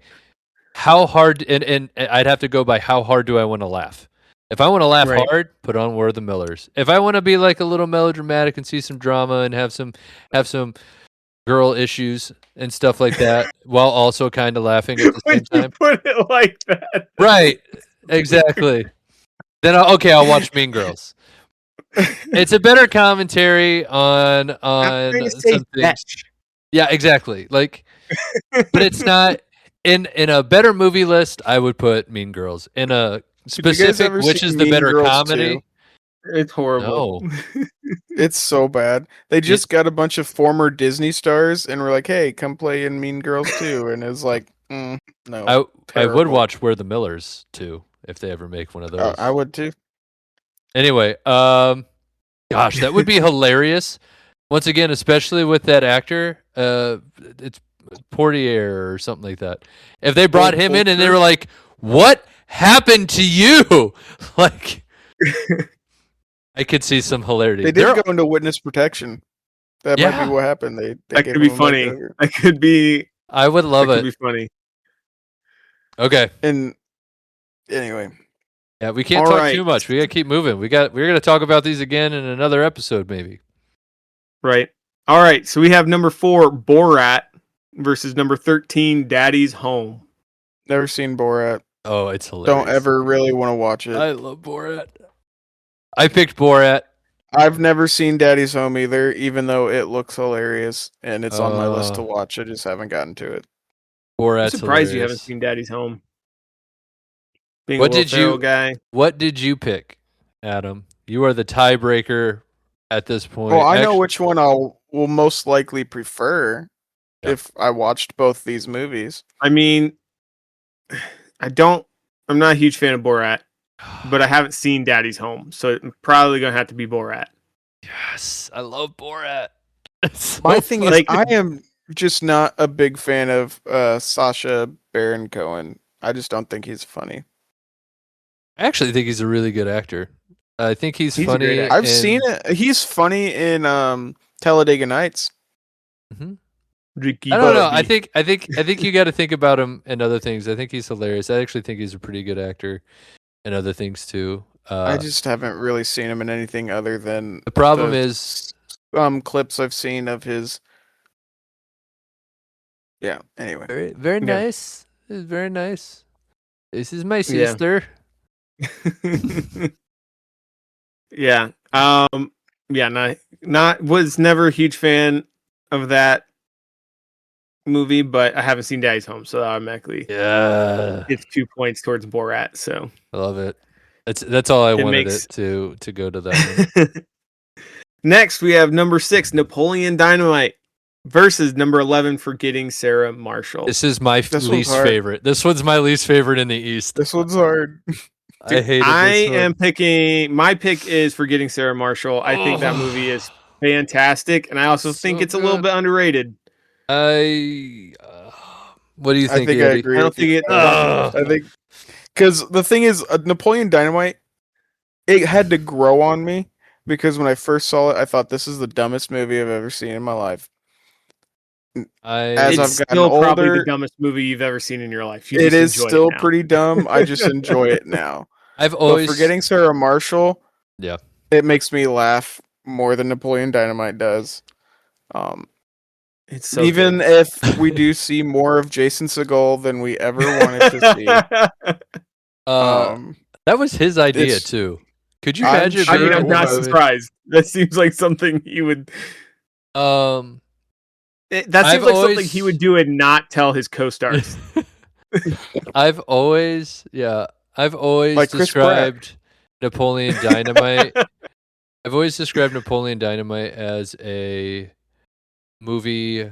how hard? And I'd have to go by how hard do I want to laugh. If I want to laugh Right. hard, put on Were the Millers. If I want to be like a little melodramatic and see some drama and have some girl issues and stuff like that, while also kind of laughing at the when same you time, put it like that, right? Exactly. Then I'll watch Mean Girls. It's a better commentary on I'm trying to say some things. fetch. Yeah, exactly. Like, but it's not in a better movie list. I would put Mean Girls in a Did you guys specific, ever which see is the Mean better Girls comedy. 2? It's horrible. It's so bad. They just got a bunch of former Disney stars and were like, "Hey, come play in Mean Girls 2." And it's like, no. I would terrible. watch Where the Millers too if they ever make one of those. I would too. Anyway, gosh, that would be hilarious. Once again, especially with that actor, it's Portier or something like that. If they brought him in and they were like, "What happened to you?" Like, I could see some hilarity. They did go into witness protection. That might Yeah. be what happened. They That gave could be him a leg funny. over. That could be. I would love that it. could be funny. Okay. And anyway, Yeah, we can't All talk right. too much. We gotta keep moving. We're gonna talk about these again in another episode, maybe. Right. All right. So we have number 4, Borat, versus number 13, Daddy's Home. never seen Borat. Oh, it's hilarious. Don't ever really want to watch it. I love Borat. I picked Borat. I've never seen Daddy's Home either, even though it looks hilarious and it's on my list to Uh, watch. I just haven't gotten to it. I'm Borat's surprised you haven't hilarious. seen Daddy's Home. Being What a Will did you- Ferrell guy. What did you pick, Adam? You are the tiebreaker at this point. Well, I know Actu- which one will most likely prefer Yeah. if I watched both these movies. I mean, I'm not a huge fan of Borat, but I haven't seen Daddy's Home, so I'm probably gonna have to be Borat. Yes, I love Borat. It's so My thing is, like- I am just not a big fan of Sasha Baron Cohen. I just don't think he's funny. I actually think he's a really good actor. I think he's He's a great funny. actor. I've seen it. He's funny in Talladega Nights. Ricky I don't know. Bobby. I think you got to think about him and other things. I think he's hilarious. I actually think he's a pretty good actor and other things too. I just haven't really seen him in anything other than The problem the is, clips I've seen of his. Yeah. Anyway, very Yeah. nice. It's very nice. This is my Yeah. sister. Yeah. Yeah. Not was never a huge fan of that movie, but I haven't seen Daddy's Home, so automatically Yeah, it's 2 points towards Borat. So I love it. That's all I It wanted makes- it to go to that one. next we have number 6, Napoleon Dynamite versus number 11, Forgetting Sarah Marshall. This is my This one's least hard. favorite. This one's my least favorite in the East. this one's hard. I hated I this one. am picking. My pick is Forgetting Sarah Marshall. I think that movie is fantastic, and I also think So it's a little good. bit underrated. What do you I think? think I Andy? agree. I don't with you. think it. Ugh. I think because the thing is, Napoleon Dynamite, it had to grow on me because when I first saw it, I thought this is the dumbest movie I've ever seen in my life. As It's I've gotten still probably the older, dumbest movie you've ever seen in your life. You it just is enjoy still now. pretty dumb. I just enjoy it now. I've But always Forgetting Sarah Marshall, Yeah. it makes me laugh more than Napoleon Dynamite does. It's so Even good. if we do see more of Jason Segel than we ever wanted to see. That was his idea it's- too. Could you I'm imagine? sure I mean, being it I'm in the not was. movie? surprised. That seems like something he would. Um, That I've seems like something always- he would do and not tell his co-stars. I've always Like Chris described Napoleon Dynamite. I've always described Napoleon Dynamite as a movie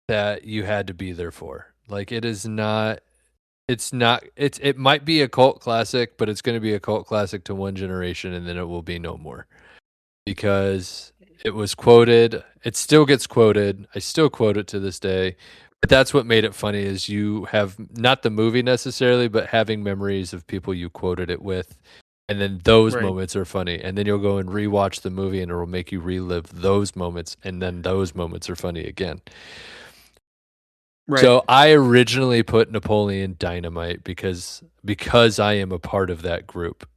that you had to be there for. Like it is not. It's not. It might be a cult classic, but it's going to be a cult classic to one generation, and then it will be no more because it was quoted. It still gets quoted. I still quote it to this day. But that's what made it funny is you have not the movie necessarily, but having memories of people you quoted it with. And then those Right. moments are funny. And then you'll go and rewatch the movie and it will make you relive those moments. And then those moments are funny again. Right. So I originally put Napoleon Dynamite because I am a part of that group.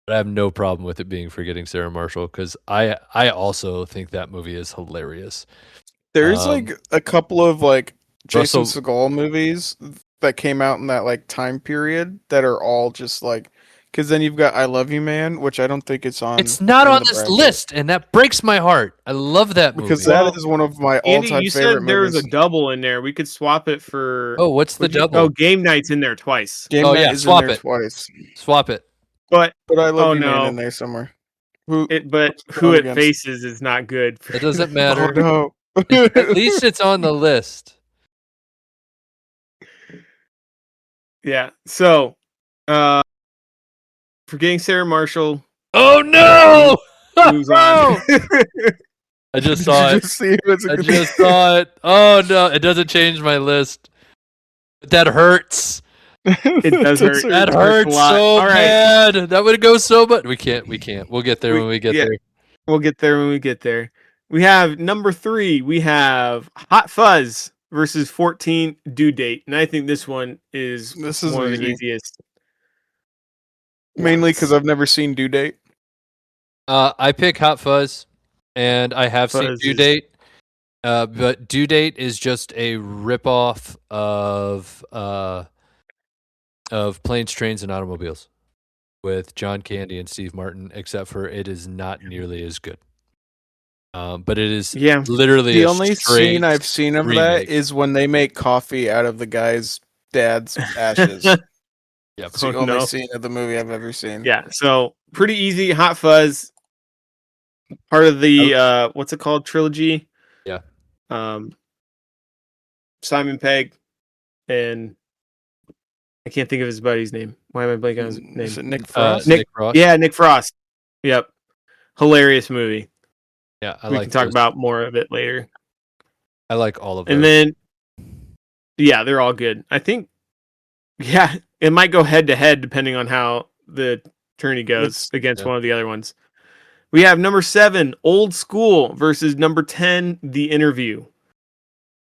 But I have no problem with it being Forgetting Sarah Marshall because I also think that movie is hilarious. There's like a couple of like Jason Russell- Segel movies that came out in that like time period that are all just like because then you've got I Love You Man, which I don't think it's on. It's not in on the this bracket, list, and that breaks my heart. I love that movie. because Well, that is one of my Andy, all-time you favorite said there was movies. a double in there. We could swap it for. Oh, what's the Would you- double? Oh, Game Night's in there twice. Game Oh, Night yeah, is swap in there it. twice, Swap it. But but I Love Oh, You Man no. in there somewhere. Who? but What's who going it against? faces is not good. It doesn't Oh matter. no! At least it's on the list. Yeah. So, Forgetting Sarah Marshall Oh no! moves on. I just Did saw you it. just see it as a I good- just saw it. Oh no! It doesn't change my list. But that hurts. It does hurt. That It hurts a hurts lot. so All right. bad. That would go so bad. We can't. We'll get there when we get yeah. there. We'll get there when we get there. We have number 3. We have Hot Fuzz versus 14 Due Date, and I think this one is This is one of the easy. easiest. Mainly ones. because I've never seen Due Date. I pick Hot Fuzz, and I have seen Fuzz Due is- Date. But Due Date is just a ripoff of Planes, Trains, and Automobiles with John Candy and Steve Martin, except for it is not nearly as good. But it is Yeah. literally The a only straight scene I've seen of remake. that is when they make coffee out of the guy's dad's ashes. Yep. It's the Oh, only no. scene of the movie I've ever seen. Yeah. So pretty easy. Hot Fuzz, part of the what's it called, trilogy? Yeah. Simon Pegg, and I can't think of his buddy's name. Why am I blanking on his name? Is it Nick Frost? Nick- Frost. Yeah, Nick Frost. Yep. Hilarious movie. Yeah, I We like can talk those. about more of it later. I like all of them. And then, yeah, they're all good. I think, yeah, it might go head to head depending on how the tourney goes against one of the other ones. We have number 7, Old School versus number 10, The Interview.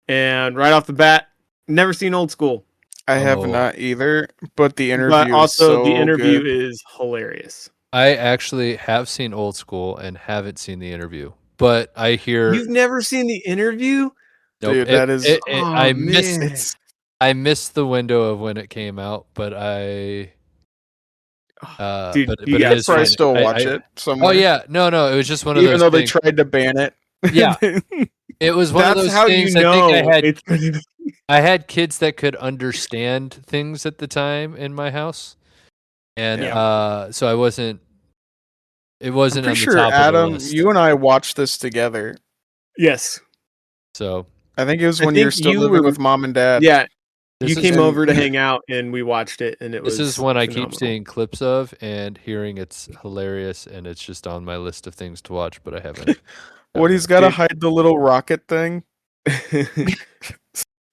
And right off the bat, never seen Old School. I have not either, but the interview But also, is so The Interview good. is hilarious. I actually have seen Old School and haven't seen The Interview, but I hear You've never seen The Interview? nope, Dude, that is I missed man. it. I missed the window of when it came out, but I Dude, but you it gotta is probably funny. still watch it somewhere. Oh yeah, no, it was just one of Even those though they things. tried to ban it. Yeah. It was one of That's those how things you know I think it's I had kids that could understand things at the time in my house. And so I wasn't it wasn't I'm on pretty the sure, top of the Adam, list. you and I watched this together. Yes. So I think it was I when you were think still you living were- with mom and dad. Yeah. this You is came in- over to hang out and we watched it and it was this is one I phenomenal. keep seeing clips of and hearing it's hilarious and it's just on my list of things to watch, but I haven't. What he's got to Dude. hide the little rocket thing.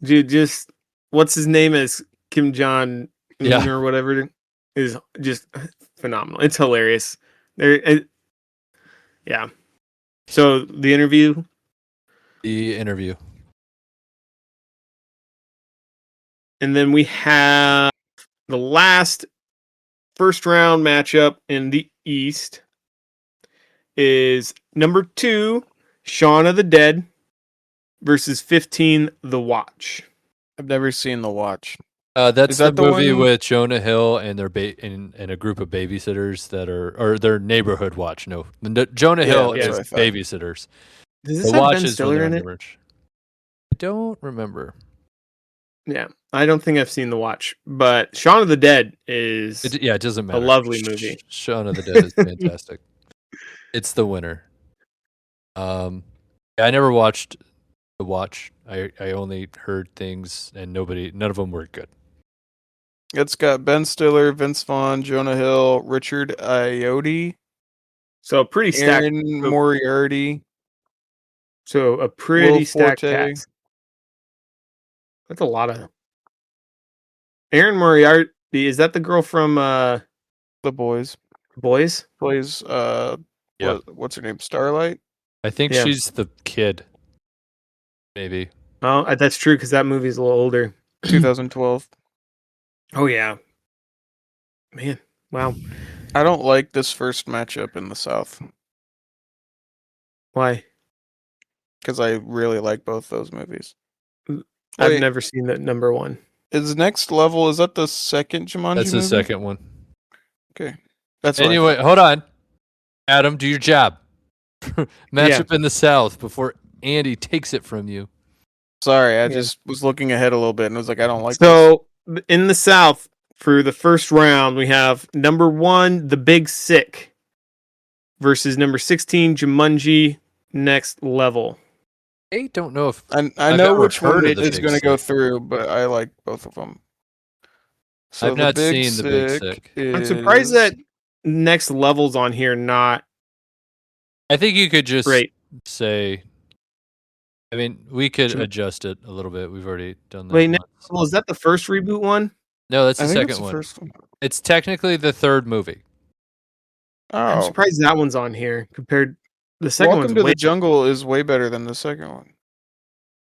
Dude, just what's his name is Kim Jong Yeah. or whatever is just phenomenal. It's hilarious. Yeah. So The Interview. The Interview. And then we have the last first round matchup in the East is number 2, Shaun of the Dead versus 15, The Watch. I've never seen The Watch. That's Is that the the movie one- with Jonah Hill and their and a group of babysitters that are or their neighborhood watch. No, Jonah Yeah, Hill that's is what I thought. babysitters. Does The this have watch Ben is when Stiller they're in it? underage. I don't remember. Yeah. I don't think I've seen The Watch, but Shaun of the Dead is Yeah, it doesn't matter. lovely movie. Shaun of the Dead is fantastic. It's the winner. I never watched The Watch. I only heard things, and none of them were good. It's got Ben Stiller, Vince Vaughn, Jonah Hill, Richard Ayoade, So pretty stacked. Aaron Moriarty. So a pretty Will stacked Forte. cast. That's a lot of. Aaron Moriarty, is that the girl from The Boys. Boys? Plays Yeah. what's her name? Starlight? I think Yeah. she's the kid. Maybe. Oh, that's true because that movie's a little older. 2012. Oh yeah, man, wow. I don't like this first matchup in the South Why? because I really like both those movies. I've Wait, never seen that number 1. is Next Level, is that the second Jumanji That's the movie? second one. Okay. That's what I Anyway, thought. hold on. Adam, do your job. Matchup in the South before Andy takes it from you. Sorry, I Yeah. just was looking ahead a little bit and was like, I don't like So in the South for the first round, we have number 1, The Big Sick, versus number 16, Jumanji: Next Level. I don't know if this. I I've know never which one heard of The is Big going to go Sick. through, but I like both of them. So I've not seen The Big Sick. I'm surprised is- that Next Level's on here, not I think you could just great. say. I mean, we could Jum- adjust it a little bit. We've already done that. Wait, Next once. Level, is that the first reboot one? No, that's I the think it's second the one. first one. It's technically the third movie. I'm Oh, surprised that one's on here compared. The second Welcome one's to way the Jungle is way better than the second one.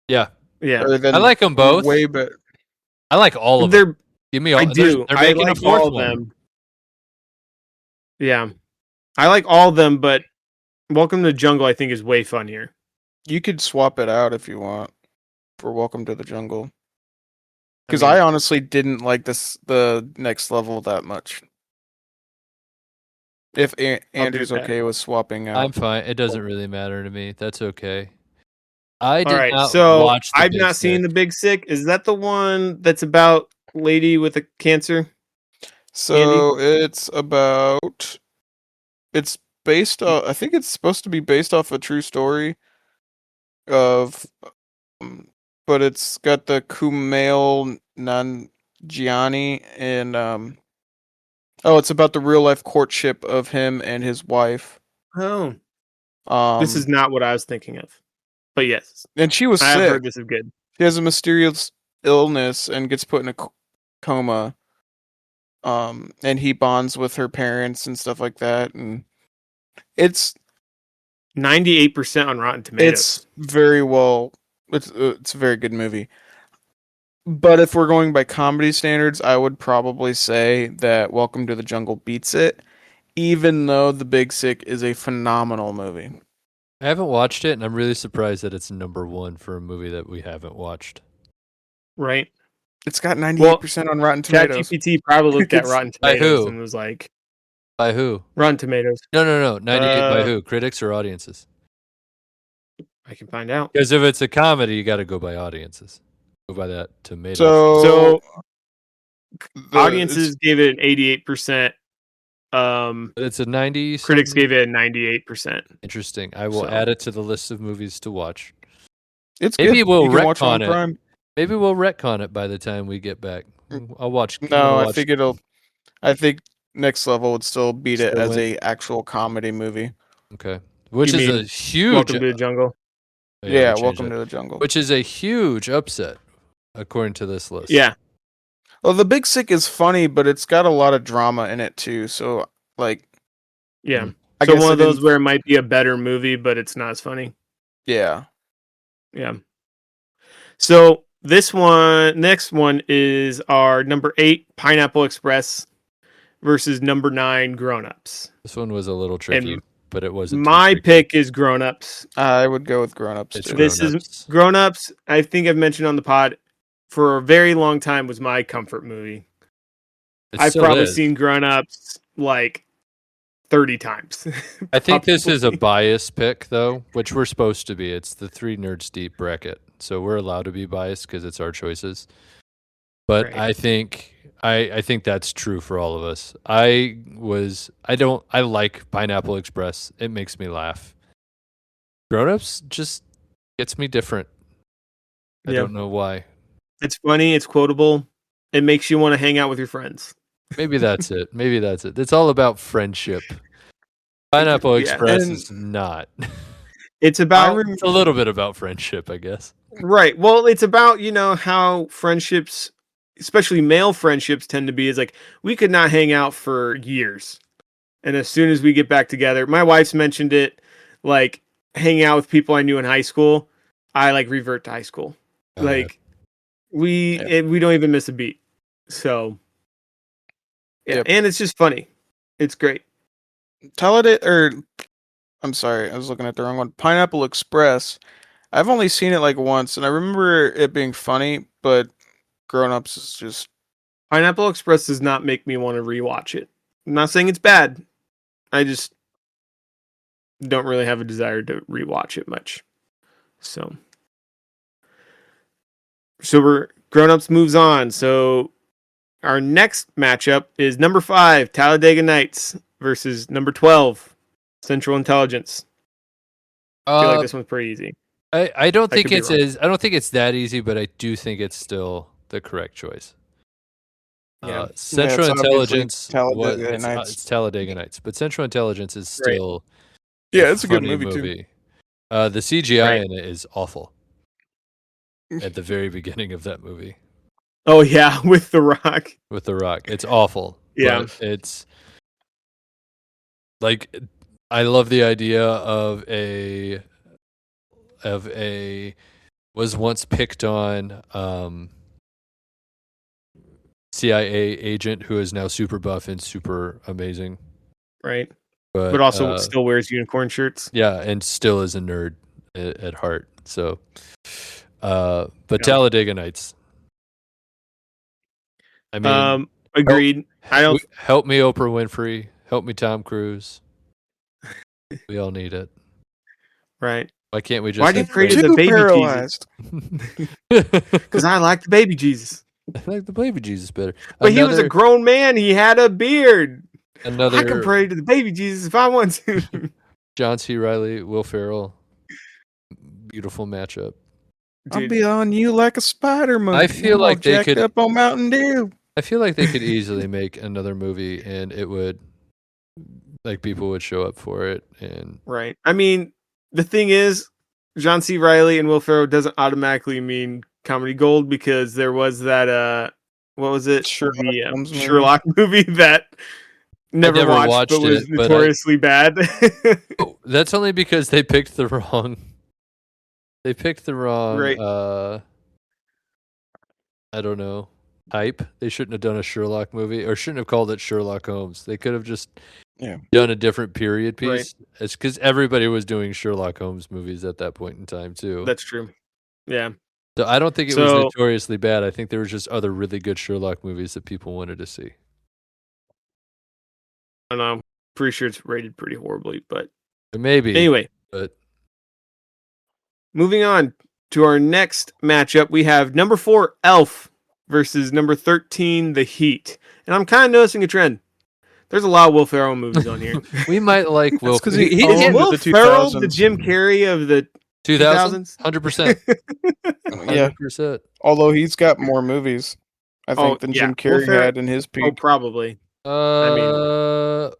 Yeah, yeah. Or than I like them both. Way better. I like all of them. They're Give me all. I They're do. I making like a fourth all of one. them. Yeah, I like all of them, but Welcome to the Jungle I think is way funnier. You could swap it out if you want for Welcome to the Jungle. Because mean- I honestly didn't like the Next Level that much. If Andrew's that. okay with swapping out. I'm fine. It doesn't really matter to me. That's okay. I did All right, not so watch. The I've Big not seen Sick. The Big Sick. Is that the one that's about lady with a cancer? So it's about. It's based off. I think it's supposed to be based off a true story. But it's got the Kumail Nanjiani and Oh, it's about the real life courtship of him and his wife. Oh, Um, this is not what I was thinking of. But yes, And she was I have sick. heard this is good. She has a mysterious illness and gets put in a coma. And he bonds with her parents and stuff like that, and it's 98% on Rotten Tomatoes. it's very well. It's a very good movie. But if we're going by comedy standards, I would probably say that Welcome to the Jungle beats it, even though The Big Sick is a phenomenal movie. I haven't watched it, and I'm really surprised that it's number one for a movie that we haven't watched. right? It's got 98% on Rotten Tomatoes. ChatGPT probably looked at It's- Rotten By Tomatoes who? and was like, By who? Rotten Tomatoes. No. 98 by Uh, who? Critics or audiences? I can find out. Because if it's a comedy, you got to go by audiences. Go by that tomato. So the- audiences gave it an 88%. But it's a 90. Critics gave it a 98%. Interesting. I will So- add it to the list of movies to watch. It's Maybe good. we'll You can watch retcon on it. Prime. Maybe we'll retcon it by the time we get back. I'll watch. No, I'll I watch- think it'll. I think Next Level would still beat it Still as win. a actual comedy movie. Okay. Which You is a mean huge. Welcome to the Jungle. Yeah, we changed Welcome it. to the Jungle. Which is a huge upset, according to this list. Yeah. Well, The Big Sick is funny, but it's got a lot of drama in it too. So, like, Yeah. I So guess one I of those didn't- where it might be a better movie, but it's not as funny. yeah. Yeah. So next one is our number 8, Pineapple Express versus number 9, Grown Ups. This one was a little tricky, And but it wasn't. too My tricky. pick is Grown Ups. I would go with Grown Ups It's too. This is Grown-Ups. Grown Ups. I think I've mentioned on the pod for a very long time was my comfort movie. It I've still probably is. seen Grown Ups like 30 times. I think this is a Probably. biased pick, though, which we're supposed to be. It's the 3 Nerds Deep bracket, so we're allowed to be biased because it's our choices. But Right. I think that's true for all of us. I like Pineapple Express. It makes me laugh. Grown Ups just gets me different. I Yeah. don't know why. It's funny. It's quotable. It makes you want to hang out with your friends. Maybe that's it. Maybe that's it. It's all about friendship. Pineapple Yeah, Express and- is not. It's about It's a little bit about friendship, I guess. right. Well, it's about, how friendships, especially male friendships, tend to be is like we could not hang out for years. And as soon as we get back together, my wife's mentioned it, like hanging out with people I knew in high school, I like revert to high school. Oh, yeah. Like we don't even miss a beat. So yeah, Yep. and it's just funny. It's great. I'm sorry, I was looking at the wrong one. Pineapple Express. I've only seen it like once, and I remember it being funny, but Grown Ups is just Pineapple Express does not make me want to rewatch it. I'm not saying it's bad. I just don't really have a desire to rewatch it much. So we're Grown Ups moves on. So our next matchup is number 5, Talladega Nights versus number 12, Central Intelligence. I feel like this one's pretty easy. I don't think could be it's wrong. I don't think it's that easy, but I do think it's still the correct choice. Yeah. Central it's obviously Intelligence. Talladega it's, Nights. it's Talladega Nights, but Central Intelligence is Right. still yeah, it's a good funny movie too. The CGI Right. in it is awful. At the very beginning of that movie Oh yeah, with The Rock. with The Rock, it's awful. Yeah. but it's like I love the idea of a was once picked on CIA agent who is now super buff and super amazing, Right. but But also still wears unicorn shirts. yeah, and still is a nerd at heart. So, but Yeah. Talladega Nights. I mean, Agreed. I don't help me, Oprah Winfrey. Help me, Tom Cruise. We all need it. right. Why can't we just? Why do you have create friends? the Too baby paralyzed. Because I like the baby Jesus. I like the baby Jesus better. But he was a grown man. He had a beard. I can another pray to the baby Jesus if I want to. John C. Riley, Will Ferrell. Beautiful matchup. I'll Dude, be on you like a spider monkey. I feel I'm all like they jacked could- up on Mountain Dew. I feel like they could easily make another movie, and it would, like, people would show up for it. And right. I mean, the thing is, John C. Reilly and Will Ferrell doesn't automatically mean comedy gold, because there was that what was it? Sherlock The Holmes movie. Sherlock movie that never never watched, watched but was it, but I- notoriously bad. Oh, that's only because they picked the wrong. They picked the wrong. Right. I don't know. Type. They shouldn't have done a Sherlock movie, or shouldn't have called it Sherlock Holmes. They could have just done a different period Right. piece. It's because everybody was doing Sherlock Holmes movies at that point in time too. That's true. Yeah. So I don't think it was So- notoriously bad. I think there was just other really good Sherlock movies that people wanted to see. I don't know. Pretty sure it's rated pretty horribly, but Maybe. anyway, But moving on to our next matchup, we have number 4, Elf, versus number 13, The Heat. And I'm kind of noticing a trend. There's a lot of Will Ferrell movies on here. we might like Will. 'cause Is he owned it the Will Ferrell, 2000s. the Jim Carrey of the 2000s, 100%. Yeah, 100%. although he's got more movies, I think, than Jim Will Carrey Ferrell- had in his Oh, peak. probably.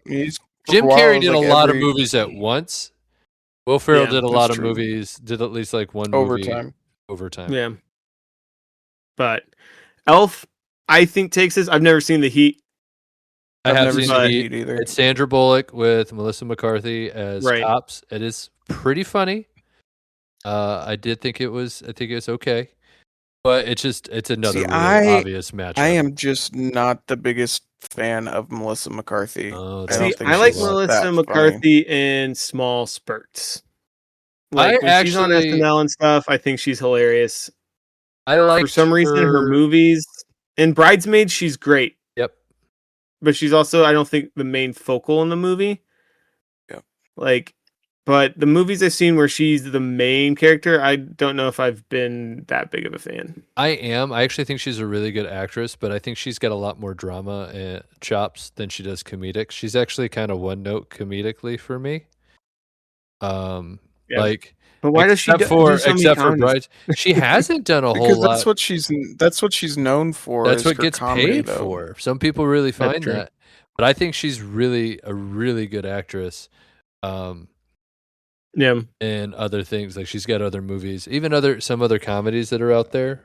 He's for Jim a while, Carrey it was did like a lot every of movies at once. Will Ferrell Yeah, did a that's lot of true. movies. Did at least like one movie overtime. over time. Yeah. But Elf, I think, takes this. I've never seen The Heat. I I've have never seen seen the The Heat. Heat either. It's Sandra Bullock with Melissa McCarthy as Right. cops. It is pretty funny. I did think it was. I think it's okay, but it's another See, really obvious matchup. I am just not the biggest fan of Melissa McCarthy. Oh, I See, don't think I like she's that Melissa funny. McCarthy in small spurts. Like when she's on actually- SNL and stuff, I think she's hilarious. I like For some reason, her movies in Bridesmaids, she's great. Yep. But she's also, I don't think, the main focal in the movie. Yep. Like, but the movies I've seen where she's the main character, I don't know if I've been that big of a fan. I am. I actually think she's a really good actress, but I think she's got a lot more drama chops than she does comedic. She's actually kind of one note comedically for me. Yeah. Like, But why does she except do for so many except for comedies? Brides, she hasn't done a whole Because lot. that's what she's known for. That's is what her gets comedy, paid though. for. Some people really That's find true. that, but I think she's really a really good actress. Yeah. And other things, like she's got other movies, even some other comedies that are out there.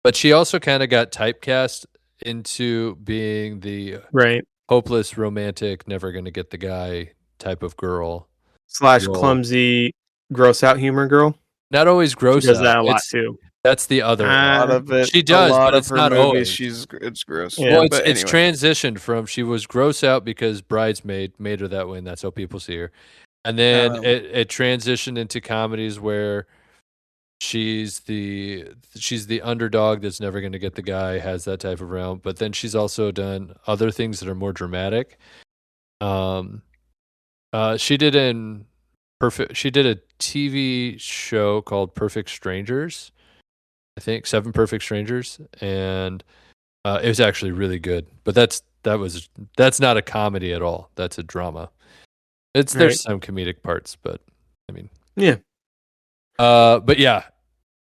But she also kind of got typecast into being the Right. hopeless romantic, never gonna get the guy type of girl. / Role. clumsy, gross out humor girl. Not always She gross. does out. that a lot It's- too. That's the other. A lot Uh, of it. She does, A lot but of it's her not movies. always. It's gross. Yeah. Well, But it's anyway. transitioned from she was gross out because Bridesmaid made her that way, and that's how people see her. And then it transitioned into comedies where she's the underdog that's never going to get the guy, has that type of realm. But then she's also done other things that are more dramatic. She did a TV show called Perfect Strangers. I think 7 Perfect Strangers, and it was actually really good. But that's not a comedy at all. That's a drama. There's Right. some comedic parts, but I mean, Yeah. but yeah.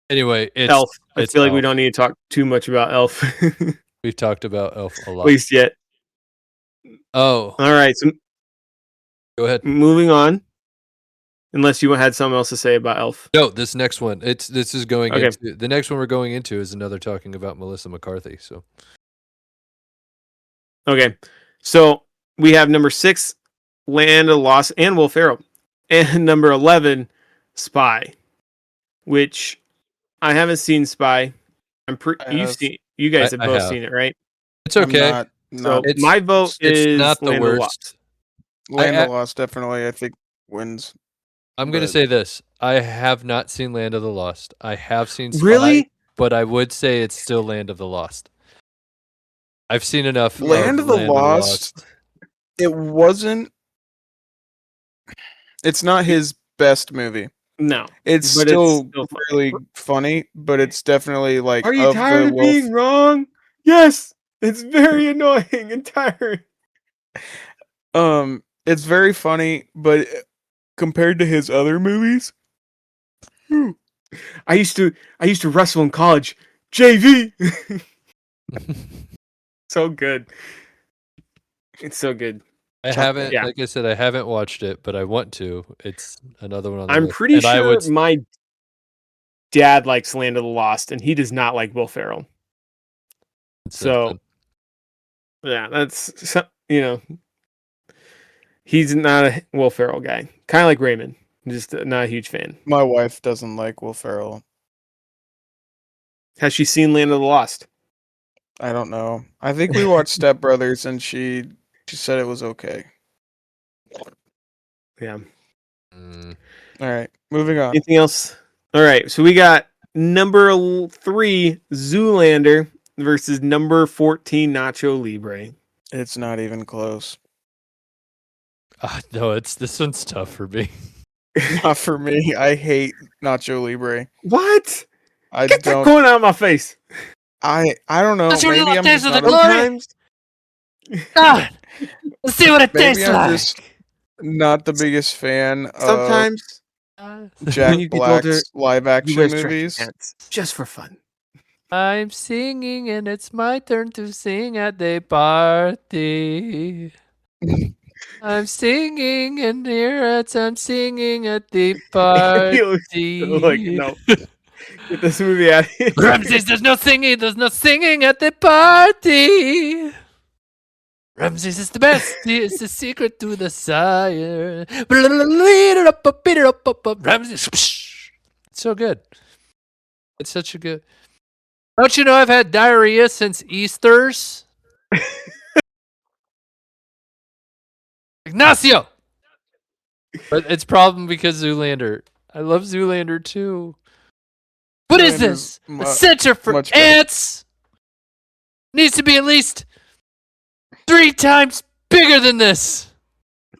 Anyway, it's Elf. I it's feel like we Elf. don't need to talk too much about Elf. At We've talked about Elf a lot. least yet. Oh, All right. So go ahead. moving on. Unless you had something else to say about Elf. No, this next one. This is going Okay. into the next one we're going into is another talking about Melissa McCarthy. So Okay. So we have number 6, Land of the Lost, and Will Ferrell. And number 11, Spy. Which I haven't seen Spy. You guys have I both have. seen it, right? it's okay. Not, So no, my vote is it's not the Land of the worst. Lost. Land I- of the Lost definitely, I think, wins. I'm going to but- say this. I have not seen Land of the Lost. I have seen Spy, Really? but I would say it's still Land of the Lost. I've seen enough. Land of the Lost. It wasn't. It's not his best movie. No. It's But it's still still fun. really funny, but it's definitely like. Are you tired of being wrong? Yes. It's very annoying and tiring. It's very funny, but compared to his other movies, I used to wrestle in college. JV. So good. It's so good. I haven't, Yeah. like I said, I haven't watched it, but I want to. It's another one on the I'm list. pretty And I sure would, my dad likes Land of the Lost, and he does not like Will Ferrell. So, yeah, that's he's not a Will Ferrell guy. Kind of like Raymond, just not a huge fan. My wife doesn't like Will Ferrell. Has she seen Land of the Lost? I don't know. I think we watched Step Brothers, and she said it was okay. Yeah. Mm. All right, moving on. Anything else? All right, so we got number 3 Zoolander versus number 14 Nacho Libre. It's not even close. No, this one's tough for me. Not for me. I hate Nacho Libre. What? I Get that don't. going out of my face. I don't know. That's what Maybe you I'm taste just of the not a, glory. God, let's see what it maybe tastes I'm like. just not the biggest fan of Sometimes Jack you get older, Black's live you action wear stretchy movies. pants just for fun. I'm singing and it's my turn to sing at the party. I'm singing and I'm singing at the party. Like, no. Get this movie out of here. Ramses, there's no singing at the party. Ramses is the best. He is the secret to the sire. Ramses. It's so good. It's such a good. Don't you know I've had diarrhea since Easter's? Ignacio! But it's problem because Zoolander. I love Zoolander too. What is this? A center for much better. ants? Needs to be at least 3 times bigger than this.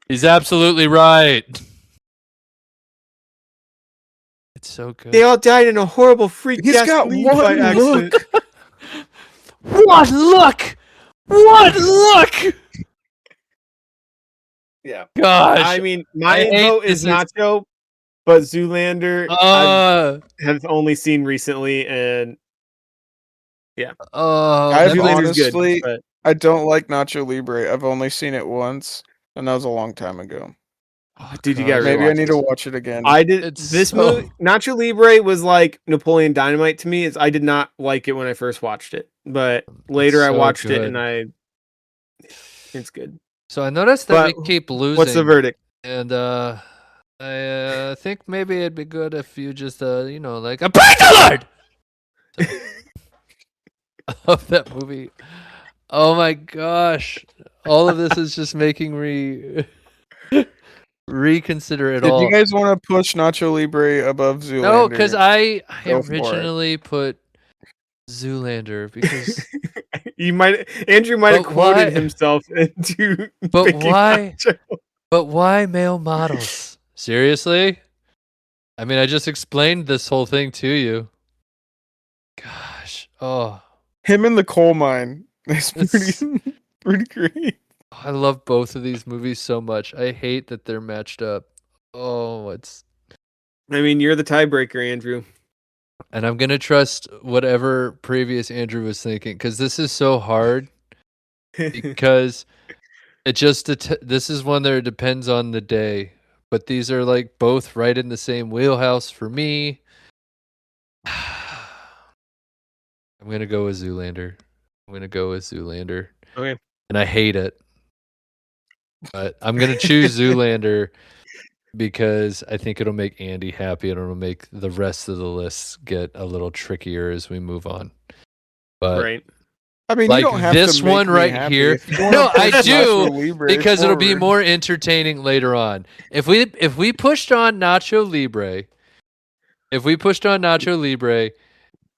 He's absolutely right. It's so good. They all died in a horrible freak He's got lead one by accident. look. What look? What look? Yeah. Gosh. I mean, my I hate vote is this. Nacho, but Zoolander I have only seen recently, and I've Zoolander's good. honestly- But I don't like Nacho Libre. I've only seen it once, and that was a long time ago. dude, you got Maybe I need to watch it again. I did It's this so- movie. Nacho Libre was like Napoleon Dynamite to me. I did not like it when I first watched it, but later I so watched it good. and it's good. So I noticed that But we keep losing. What's the verdict? And I think maybe it'd be good if you just like a praise the Lord. I love that movie. Oh my gosh! All of this is just making me reconsider it Did all. you guys want to push Nacho Libre above Zoolander? No, because I Go for it. originally put Zoolander because, Andrew might have But quoted why- himself into. but picking why? Nacho. But why male models? Seriously? I mean, I just explained this whole thing to you. Gosh. Oh, Him in the coal mine. It's It's- pretty great. I love both of these movies so much. I hate that they're matched up. Oh, I mean, you're the tiebreaker, Andrew. and I'm going to trust whatever previous Andrew was thinking because this is so hard because it just this is one that depends on the day. But these are like both right in the same wheelhouse for me. I'm going to go with Zoolander. Okay. And I hate it. But I'm going to choose Zoolander because I think it'll make Andy happy and it'll make the rest of the list get a little trickier as we move on. But Right. I mean, Like you don't have this to make one me right happy. here. If you wanna No, I push do, Nacho Libre because it'll be forward. more entertaining later on. If we pushed on Nacho Libre,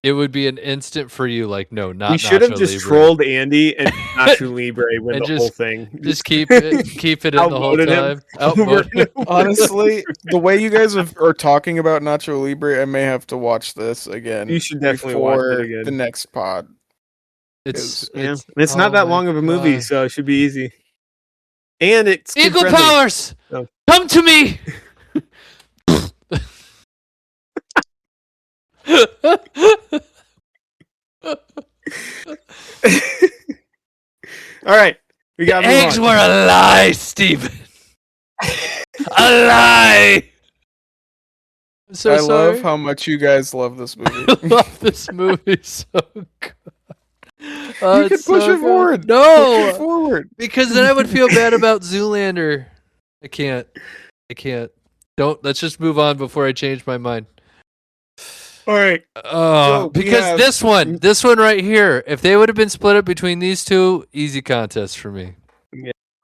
it would be an instant for you. Like, no, not. We should have Nacho just Libre. trolled Andy and Nacho Libre win And the whole thing. Just keep it in the whole Outvoted him. time. Outvoted him. Honestly, the way you guys are talking about Nacho Libre, I may have to watch this again. You should definitely watch before it again. the next pod. It's It's not oh that my long of a movie, gosh. so it should be easy. And it's Eagle kid-friendly. powers, Oh. come to me. All right, we got Eggs were a lie, Steven. A lie. So I sorry. love how much you guys love this movie. I love this movie so good. Oh, You can it's push so it good. forward. Push it No, forward. because then I would feel bad about Zoolander. I can't. Don't. Let's just move on before I change my mind. All right. So we Because have- this one right here, if they would have been split up between these two, easy contest for me.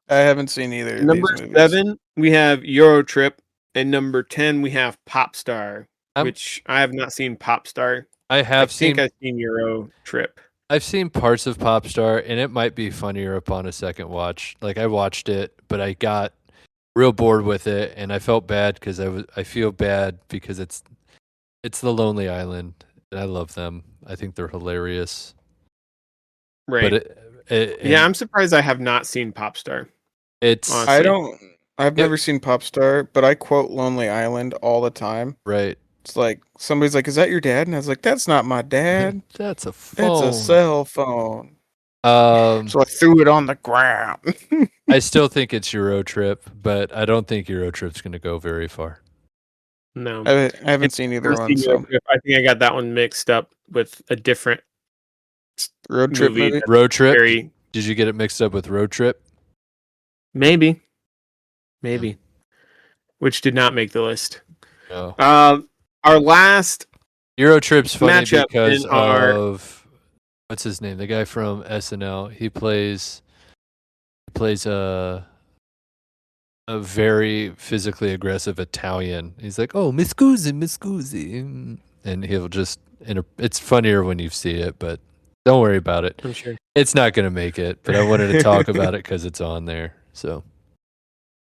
I haven't seen either of Number these movies. 7, we have Euro Trip, and number 10, we have Popstar, I'm- which I have not seen Popstar. I I have think seen I've seen Euro Trip. I've seen parts of Popstar, and it might be funnier upon a second watch. Like I watched it, but I got real bored with it, and I felt bad because I feel bad because it's the Lonely Island, and I love them. I think they're hilarious. Right. But Yeah, I'm surprised I have not seen Popstar. it's honestly. I've Yep. never seen Popstar, but I quote Lonely Island all the time. right. It's like somebody's like, "Is that your dad?" And I was like, "That's not my dad. That's a phone. That's a cell phone." Um, So I threw it on the ground. I still think it's Euro Trip, but I don't think Euro Trip's going to go very far. No. I haven't seen either Never one. seen Euro So Trip. I think I got that one mixed up with a different road trip movie. movie. Road Trip. Very Did you get it mixed up with Road Trip? maybe. Which did not make the list. No. Our last Euro Trip's funny matchup because in our- of what's his name? The guy from SNL. He plays a very physically aggressive Italian. He's like, "Oh, mi scusi, and he'll just. It's funnier when you see it, but don't worry about it. I'm sure. It's not gonna make it. But I wanted to talk about it because it's on there. So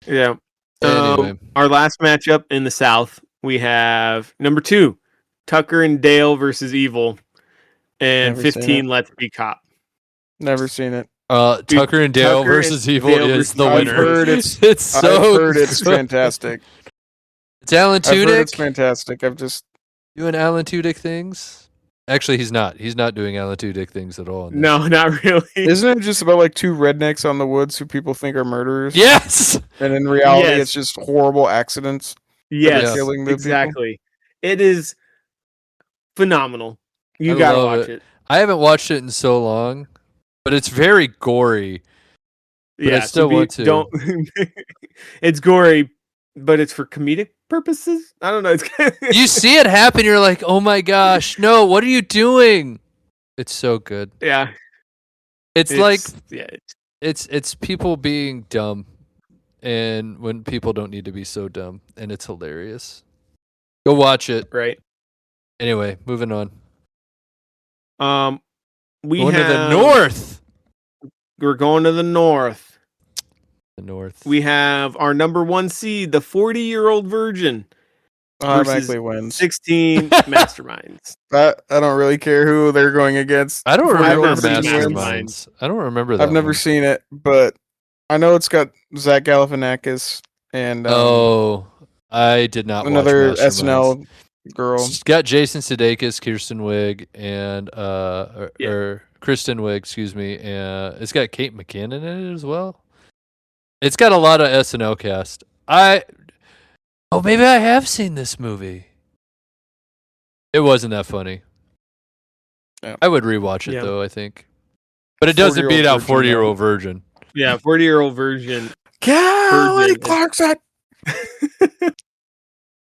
Yeah. anyway, Our last matchup in the South, we have number 2, Tucker and Dale versus Evil, and Never seen 15, Let's Be Cop. Never seen it. Tucker and Dale Tucker versus and Evil Dale is versus the Evil. winner. I've heard it's. It's so. I've heard it's good. fantastic. It's Alan I've heard it's Tudyk fantastic. I've just. doing Alan Tudyk things. Actually, he's not. He's not doing Alan Tudyk things at all. in this. No, not really. Isn't it just about like two rednecks on the woods who people think are murderers? Yes. And in reality, Yes. it's just horrible accidents. Yes, killing the people. exactly. It is phenomenal. You I gotta love watch it. I haven't watched it in so long, but it's very gory. But I Yeah, still want to. Don't. It's gory, but it's for comedic purposes. I don't know. It's You see it happen, you're like, "Oh my gosh, no! What are you doing?" It's so good. yeah. It's like yeah. it's people being dumb, and when people don't need to be so dumb, and it's hilarious. Go watch it. Right. Anyway, moving on. We Going to the have- north. We're going to the north. The north. We have our number 1 seed, the 40-year-old virgin, Automatically wins. 16 masterminds. I don't really care who they're going against. I don't I've remember never seen Masterminds. I don't remember that. I've never one. seen it, but I know it's got Zach Galifianakis and Oh, I did not another watch Masterminds. SNL girl. It's got Jason Sudeikis, Kirsten Wiig, and Yeah. or Kristen Wiig, excuse me, and it's got Kate McKinnon in it as well. It's got a lot of SNL cast. Maybe I have seen this movie. It wasn't that funny. Yeah. I would rewatch it Yeah. though. I think, but it doesn't 40-year-old beat out virgin, 40-year-old virgin. Yeah, 40-year-old virgin. Kelly Virgin. Clarkson.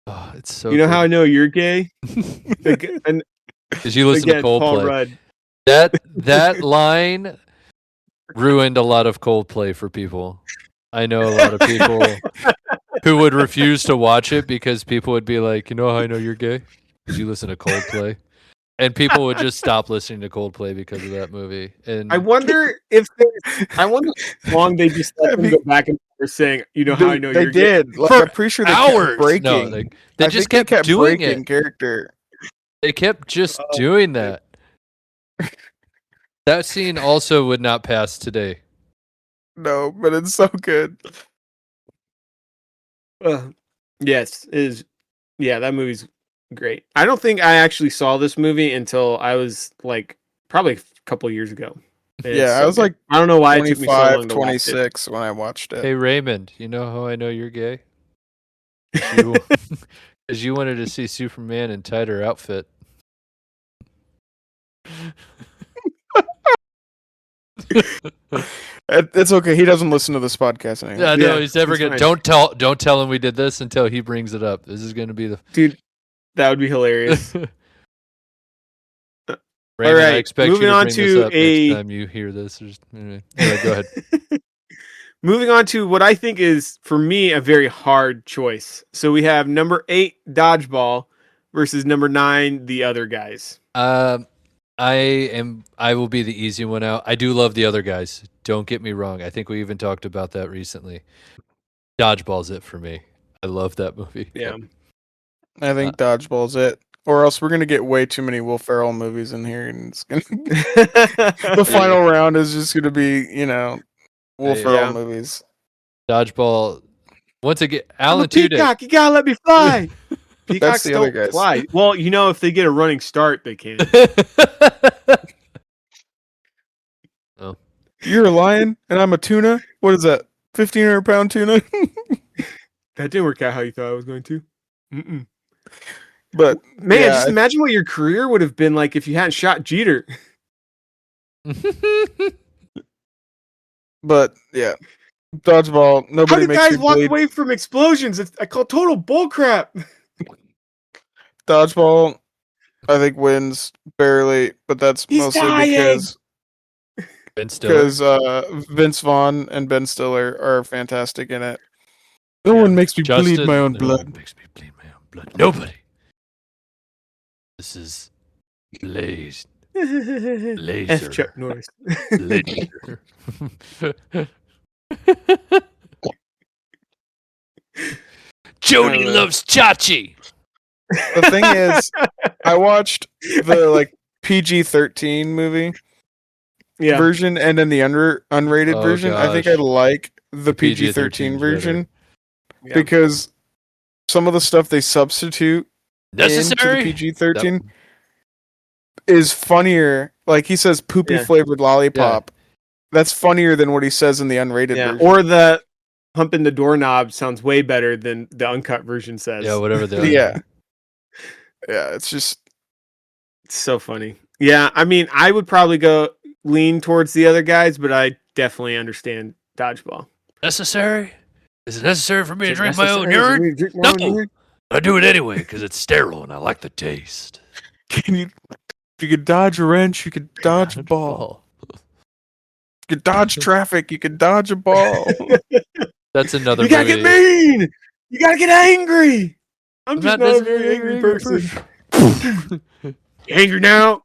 Oh, it's so. You know good. how I know you're gay? And Did you listen again, to Coldplay? Paul Rudd. That line ruined a lot of Coldplay for people. I know a lot of people who would refuse to watch it because people would be like, "You know how I know you're gay? Because you listen to Coldplay." And people would just stop listening to Coldplay because of that movie. And I wonder how long they just let them go back and forth saying, "You know how I know they you're gay." did. Like, For I'm pretty sure they hours. kept breaking. No, they I just think kept, they doing breaking it. character. They kept just doing that. That scene also would not pass today. No, but it's so good. Yes, is yeah, that movie's great. I don't think I actually saw this movie until I was like probably a couple years ago. And it's Yeah, I so was good. like I don't know why it took me so 25, long to watch it. 26 when I watched it. Hey Raymond, you know how I know you're gay? You Because you wanted to see Superman in tighter outfit. It's okay. He doesn't listen to this podcast anymore. Yeah, no, Yeah, he's never it's gonna. fine. Don't tell him we did this until he brings it up. This is gonna be the. Dude, that would be hilarious. Raymond, I right, expect moving you to on bring to this up a- next time you hear this. Anyway, go ahead. Moving on to what I think is, for me, a very hard choice. So we have number 8, Dodgeball, versus number 9, The Other Guys. I will be the easy one out. I do love The Other Guys. Don't get me wrong. I think we even talked about that recently. Dodgeball's it for me. I love that movie. Yeah. I think Dodgeball's it. Or else we're gonna get way too many Will Ferrell movies in here, and it's gonna the final round is just gonna be, Will Yeah. Ferrell movies. Dodgeball. Once again, I'm a Alan Tudyk. peacock. You gotta let me fly. Peacocks the other don't guys. fly. Well, if they get a running start, they can. You're a lion, and I'm a tuna. What is that? 1,500-pound tuna. That didn't work out how you thought it was going to. Mm-mm. But Man, yeah, just imagine what your career would have been like if you hadn't shot Jeter. but yeah, Dodgeball. How Nobody do makes guys me walk bleed. away from explosions? I call total bullcrap. Dodgeball, I think wins barely, but that's He's mostly dying! Ben Stiller. because Vince Vaughn and Ben Stiller are fantastic in it. No Yeah. one makes me bleed Justin, my own no blood. one makes me bleed my own blood. Nobody. This is Blaze. Laser. F Chuck Norris. Laser. Jody loves Chachi. The thing is, I watched the PG-13 movie Yeah. version and then the unrated Oh, version. I think I gosh. like the PG-13 PG-13 is version Yeah. because some of the stuff they substitute into the Necessary? PG-13 is funnier. Like he says, poopy Yeah. flavored lollipop. That's funnier than what he says in the unrated Yeah. version. Or the humping the doorknob sounds way better than the uncut version says. Yeah, whatever the Yeah, it's just It's so funny. Yeah, I mean, I would probably lean towards The Other Guys, but I definitely understand Dodgeball. Necessary? Is it necessary for me to Is it drink my own necessary for urine? me to drink my own No. urine? I do it anyway because it's sterile and I like the taste. if you could dodge a wrench, you could dodge a ball. You could dodge traffic, you could dodge a ball. That's another You gotta movie. get mean. You gotta get angry. I'm just not a necessarily very angry person. person. You angry now?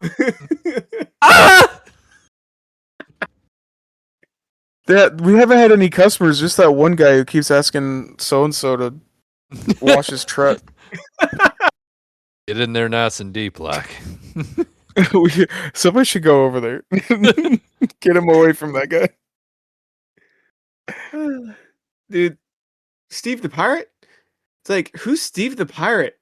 That we haven't had any customers, just that one guy who keeps asking so and so to wash his truck. Get in there nice and deep, like. Somebody should go over there. Get him away from that guy. Dude, Steve the Pirate? It's like, who's Steve the Pirate?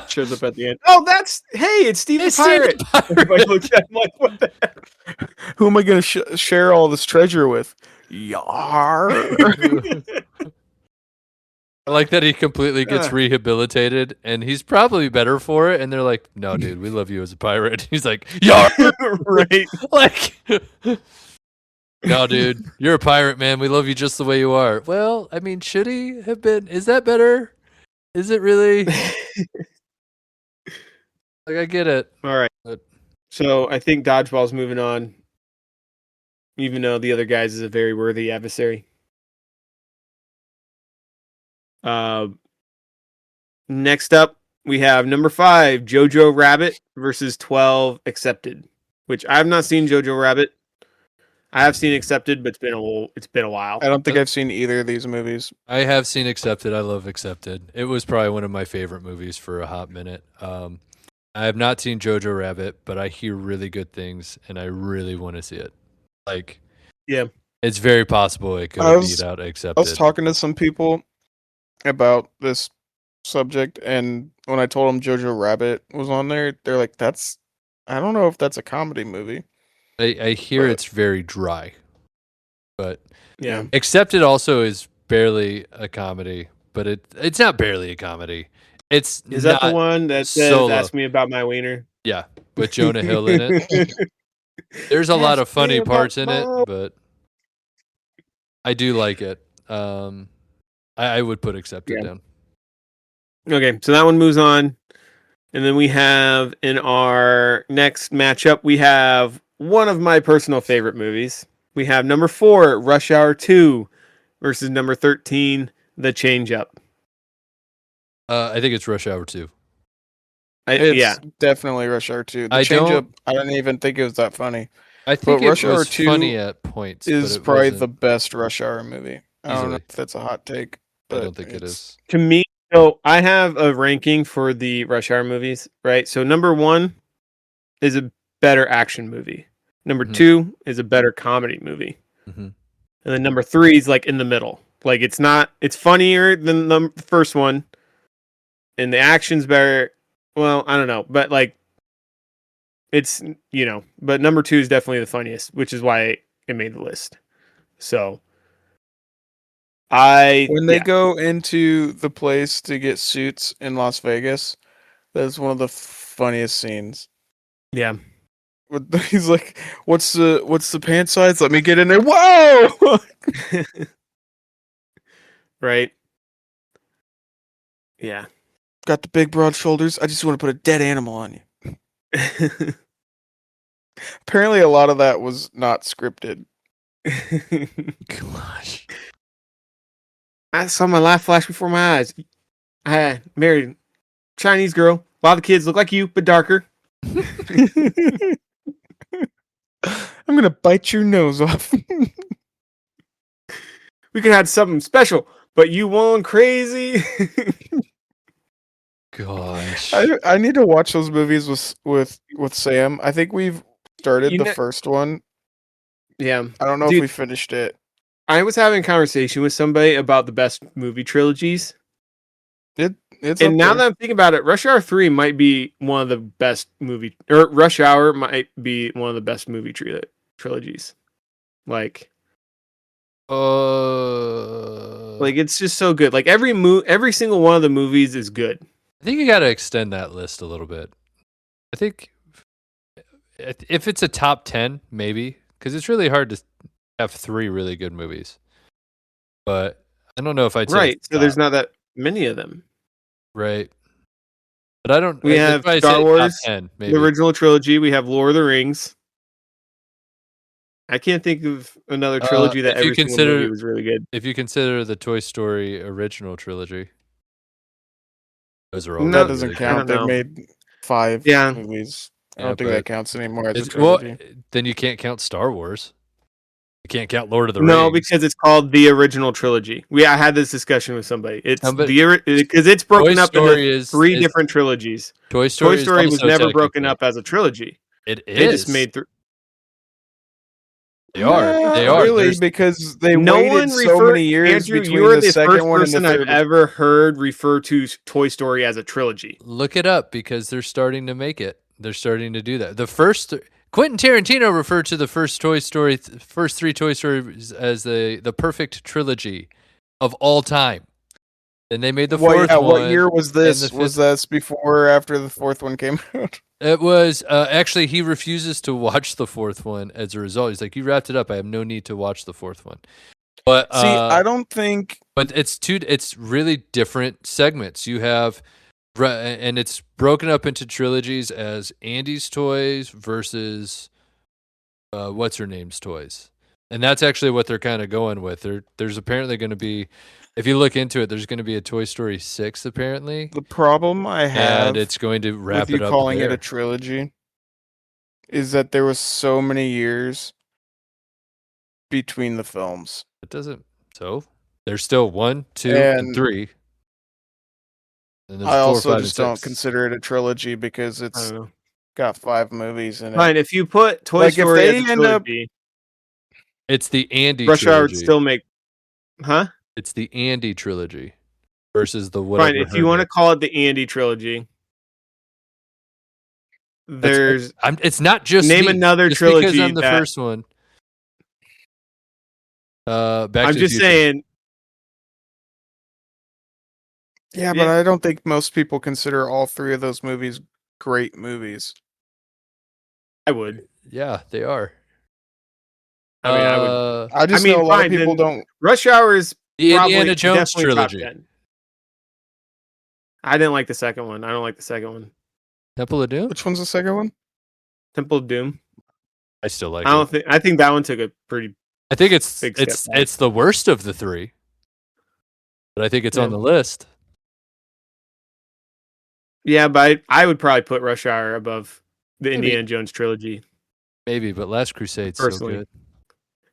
Shows up at the end. Oh, it's Steve the Pirate. Everybody looks at him like, what the heck? Who am I going to share all this treasure with? Yar. I like that he completely gets Yeah. rehabilitated, and he's probably better for it. And they're like, "No, dude, we love you as a pirate." He's like, "Yar!" Right. Like, no, dude, you're a pirate, man. We love you just the way you are. Well, I mean, should he have been? Is that better? Is it really? Like, I get it. All right. But- So I think Dodgeball's moving on, even though The Other Guys is a very worthy adversary. Next up, we have number 5, Jojo Rabbit versus 12 Accepted, which I have not seen Jojo Rabbit. I have seen Accepted, but it's been a while. I don't think I've seen either of these movies. I have seen Accepted. I love Accepted. It was probably one of my favorite movies for a hot minute. I have not seen Jojo Rabbit, but I hear really good things, and I really want to see it. Like, Yeah. it's very possible it could I was- beat out I Accepted. was talking to some people about this subject, and when I told them Jojo Rabbit was on there, they're like, I don't know if that's a comedy movie. I hear but- it's very dry, but Yeah. Accepted also is barely a comedy, but it's not barely a comedy. It's Is that the not one that says Solo. "Ask me about my wiener"? Yeah, with Jonah Hill in it. There's a lot of Ask me funny about parts in it, my- but I do like it. I would put Accepted Yeah. down. Okay, so that one moves on. And then we have in our next matchup, we have one of my personal favorite movies. We have number 4, Rush Hour 2 versus number 13, The Change Up. I think it's Rush Hour 2. It's Yeah. definitely Rush Hour 2. The I change don't- up, I didn't even think it was that funny. I think Rush it Hour was 2 funny at points. Is but it probably wasn't- the best Rush Hour movie. I don't know Easily. if that's a hot take, I but don't think it it's- is. To me, so I have a ranking for the Rush Hour movies, right? So number 1 is a better action movie. Number Mhm. 2 is a better comedy movie. Mhm. And then number 3 is like in the middle. Like it's funnier than the first one. And the action's better. Well, I don't know. But like it's, but number 2 is definitely the funniest, which is why it made the list. So when they go into the place to get suits in Las Vegas, that's one of the funniest scenes. yeah. He's like, "What's the pant size? Let me get in there." Whoa! Right. Yeah. Got the big broad shoulders. I just want to put a dead animal on you. Apparently, a lot of that was not scripted. Gosh. I saw my life flash before my eyes. I married a Chinese girl. A lot of the kids look like you, but darker. I'm gonna bite your nose off. We could have something special, but you want crazy. Gosh. I need to watch those movies with Sam. I think we've started You the know- first one. Yeah. I don't know Dude. if we finished it. I was having a conversation with somebody about the best movie trilogies. It's And up now there. that I'm thinking about it, Rush Hour 3 might be one of the best movie, or Rush Hour might be one of the best movie trilogies. Like it's just so good. Like every single one of the movies is good. I think you got to extend that list a little bit. I think if it's a top 10, maybe, because it's really hard to have 3 really good movies. But I don't know if I'd say Right. it's So there's top, not that many of them. right. But I don't. We I'd have probably Star say Wars, top 10, maybe. The original trilogy. We have Lord of the Rings. I can't think of another trilogy that if you every single consider- movie was really good. If you consider the Toy Story original trilogy, those are all No, That really, doesn't really I count. don't They know. made 5 Yeah. movies. I Yeah, don't think but that counts anymore as a good. Well, trilogy. then you can't count Star Wars. You can't count Lord of the Rings. No, because it's called the original trilogy. I had this discussion with somebody. It's because it's broken Toy up Story into is 3 is- different trilogies. Toy Story, Toy Story is was also never broken technically- up as a trilogy. It They is. just made They are. Not They are. really There's- because they no waited one so many years Andrew, between you are the the second first one and the person I've third. ever heard refer to Toy Story as a trilogy. Look it up because they're starting to make it. They're starting to do that. The first Quentin Tarantino referred to the first Toy Story, first 3 Toy Stories as the perfect trilogy of all time. And they made the fourth one. What year was this? the Was fifth- this before or after the fourth one came out? It was actually he refuses to watch the fourth one as a result. He's like, "You wrapped it up. I have no need to watch the fourth one." But See, I don't think But it's really different segments. You have, and it's broken up into trilogies as Andy's Toys versus what's her name's Toys, and that's actually what they're kind of going with. There's apparently going to be, if you look into it, there's going to be a Toy Story 6 apparently, the problem I have and it's going to wrap with you it up calling there. it a trilogy is that there was so many years between the films. It doesn't. So there's still 1, 2, And and 3. And there's I 4, also 5, just and don't 6. consider it a trilogy because I it's don't know. got 5 movies in it. Fine, if you put Toy Like, if Story they as a end up- trilogy, It's the Andy Rush Hour would trilogy. still make, huh? It's the Andy trilogy versus the whatever. Fine, if you want to call it the Andy trilogy, there's it's not just name me. another Just because trilogy I'm the that- first one. Back I'm to the just Future. saying Yeah, but Yeah. I don't think most people consider all three of those movies great movies. I would. Yeah, they are. I mean, I would. I just know a lot of people don't. Rush Hour is The probably Indiana Jones definitely top trilogy. 10. I didn't like the second one. I don't like the second one. Temple of Doom. Which one's the second one? Temple of Doom. I still like I it. don't think. I think that one took a pretty. I think it's Big step back. it's the worst of the three, but I think it's on Yeah. the list. Yeah, but I would probably put Rush Hour above the Maybe. Indiana Jones trilogy. Maybe, but Last Crusade's so Personally. good.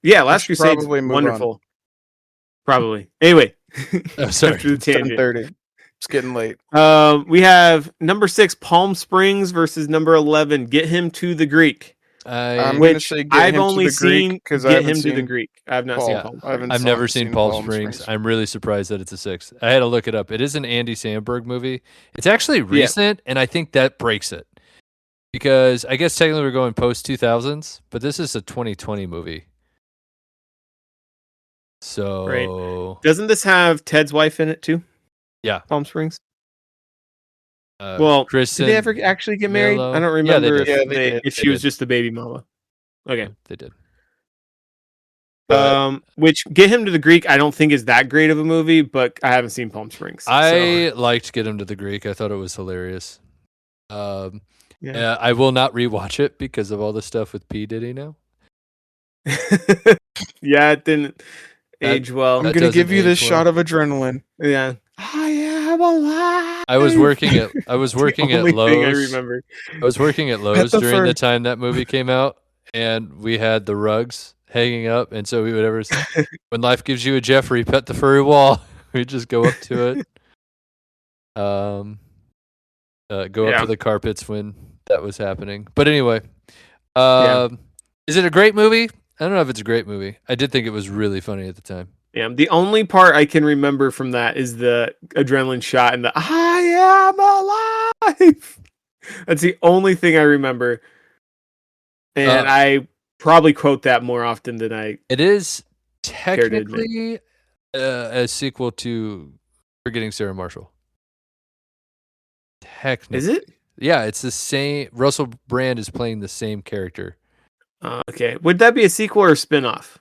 Yeah, Last should Crusade's probably move on. wonderful. Probably. Anyway. Oh, sorry. After the tangent. 10:30. It's getting late. We have number 6, Palm Springs versus number 11, Get Him to the Greek. I'm Which gonna say get I've him only to the Greek seen because I Get haven't Him to the seen Greek. I have not Palm. seen Yeah. Palm I haven't Springs. I've never seen seen Palm Springs. Springs. I'm really surprised that it's a 6. I had to look it up. It is an Andy Samberg movie. It's actually recent, and I think that breaks it. Because I guess technically we're going post 2000s, but this is a 2020 movie. So Doesn't this have Ted's wife in it too? Yeah. Palm Springs. well, Did Kristen, they ever actually get married? Milo- I don't Yeah, they remember did. Yeah, if, they did. if she They was did. just the baby mama. Okay. they did. But Which Get Him to the Greek, I don't think is that great of a movie, but I haven't seen Palm Springs. I liked Get Him to the Greek. I thought it was hilarious. Yeah. I will not rewatch it because of all the stuff with P Diddy now. Yeah, it didn't That- age well. I'm That gonna doesn't give you this age well. shot of adrenaline. Yeah. I am alive. I was working at The only Lowe's. thing I remember. I was working at Lowe's the during the fur. time that movie came out, and we had the rugs hanging up, and so we would ever when life gives you a Jeffrey, pet the furry wall. We'd just go up to it. Go up Yeah. to the carpets when that was happening. But anyway, Yeah. is it a great movie? I don't know if it's a great movie. I did think it was really funny at the time. Yeah, the only part I can remember from that is the adrenaline shot and the I am alive. That's the only thing I remember. And I probably quote that more often than I. It is to admit. technically a sequel to Forgetting Sarah Marshall. Technically. Is it? Yeah, it's the same. Russell Brand is playing the same character. Okay. Would that be a sequel or a spin-off?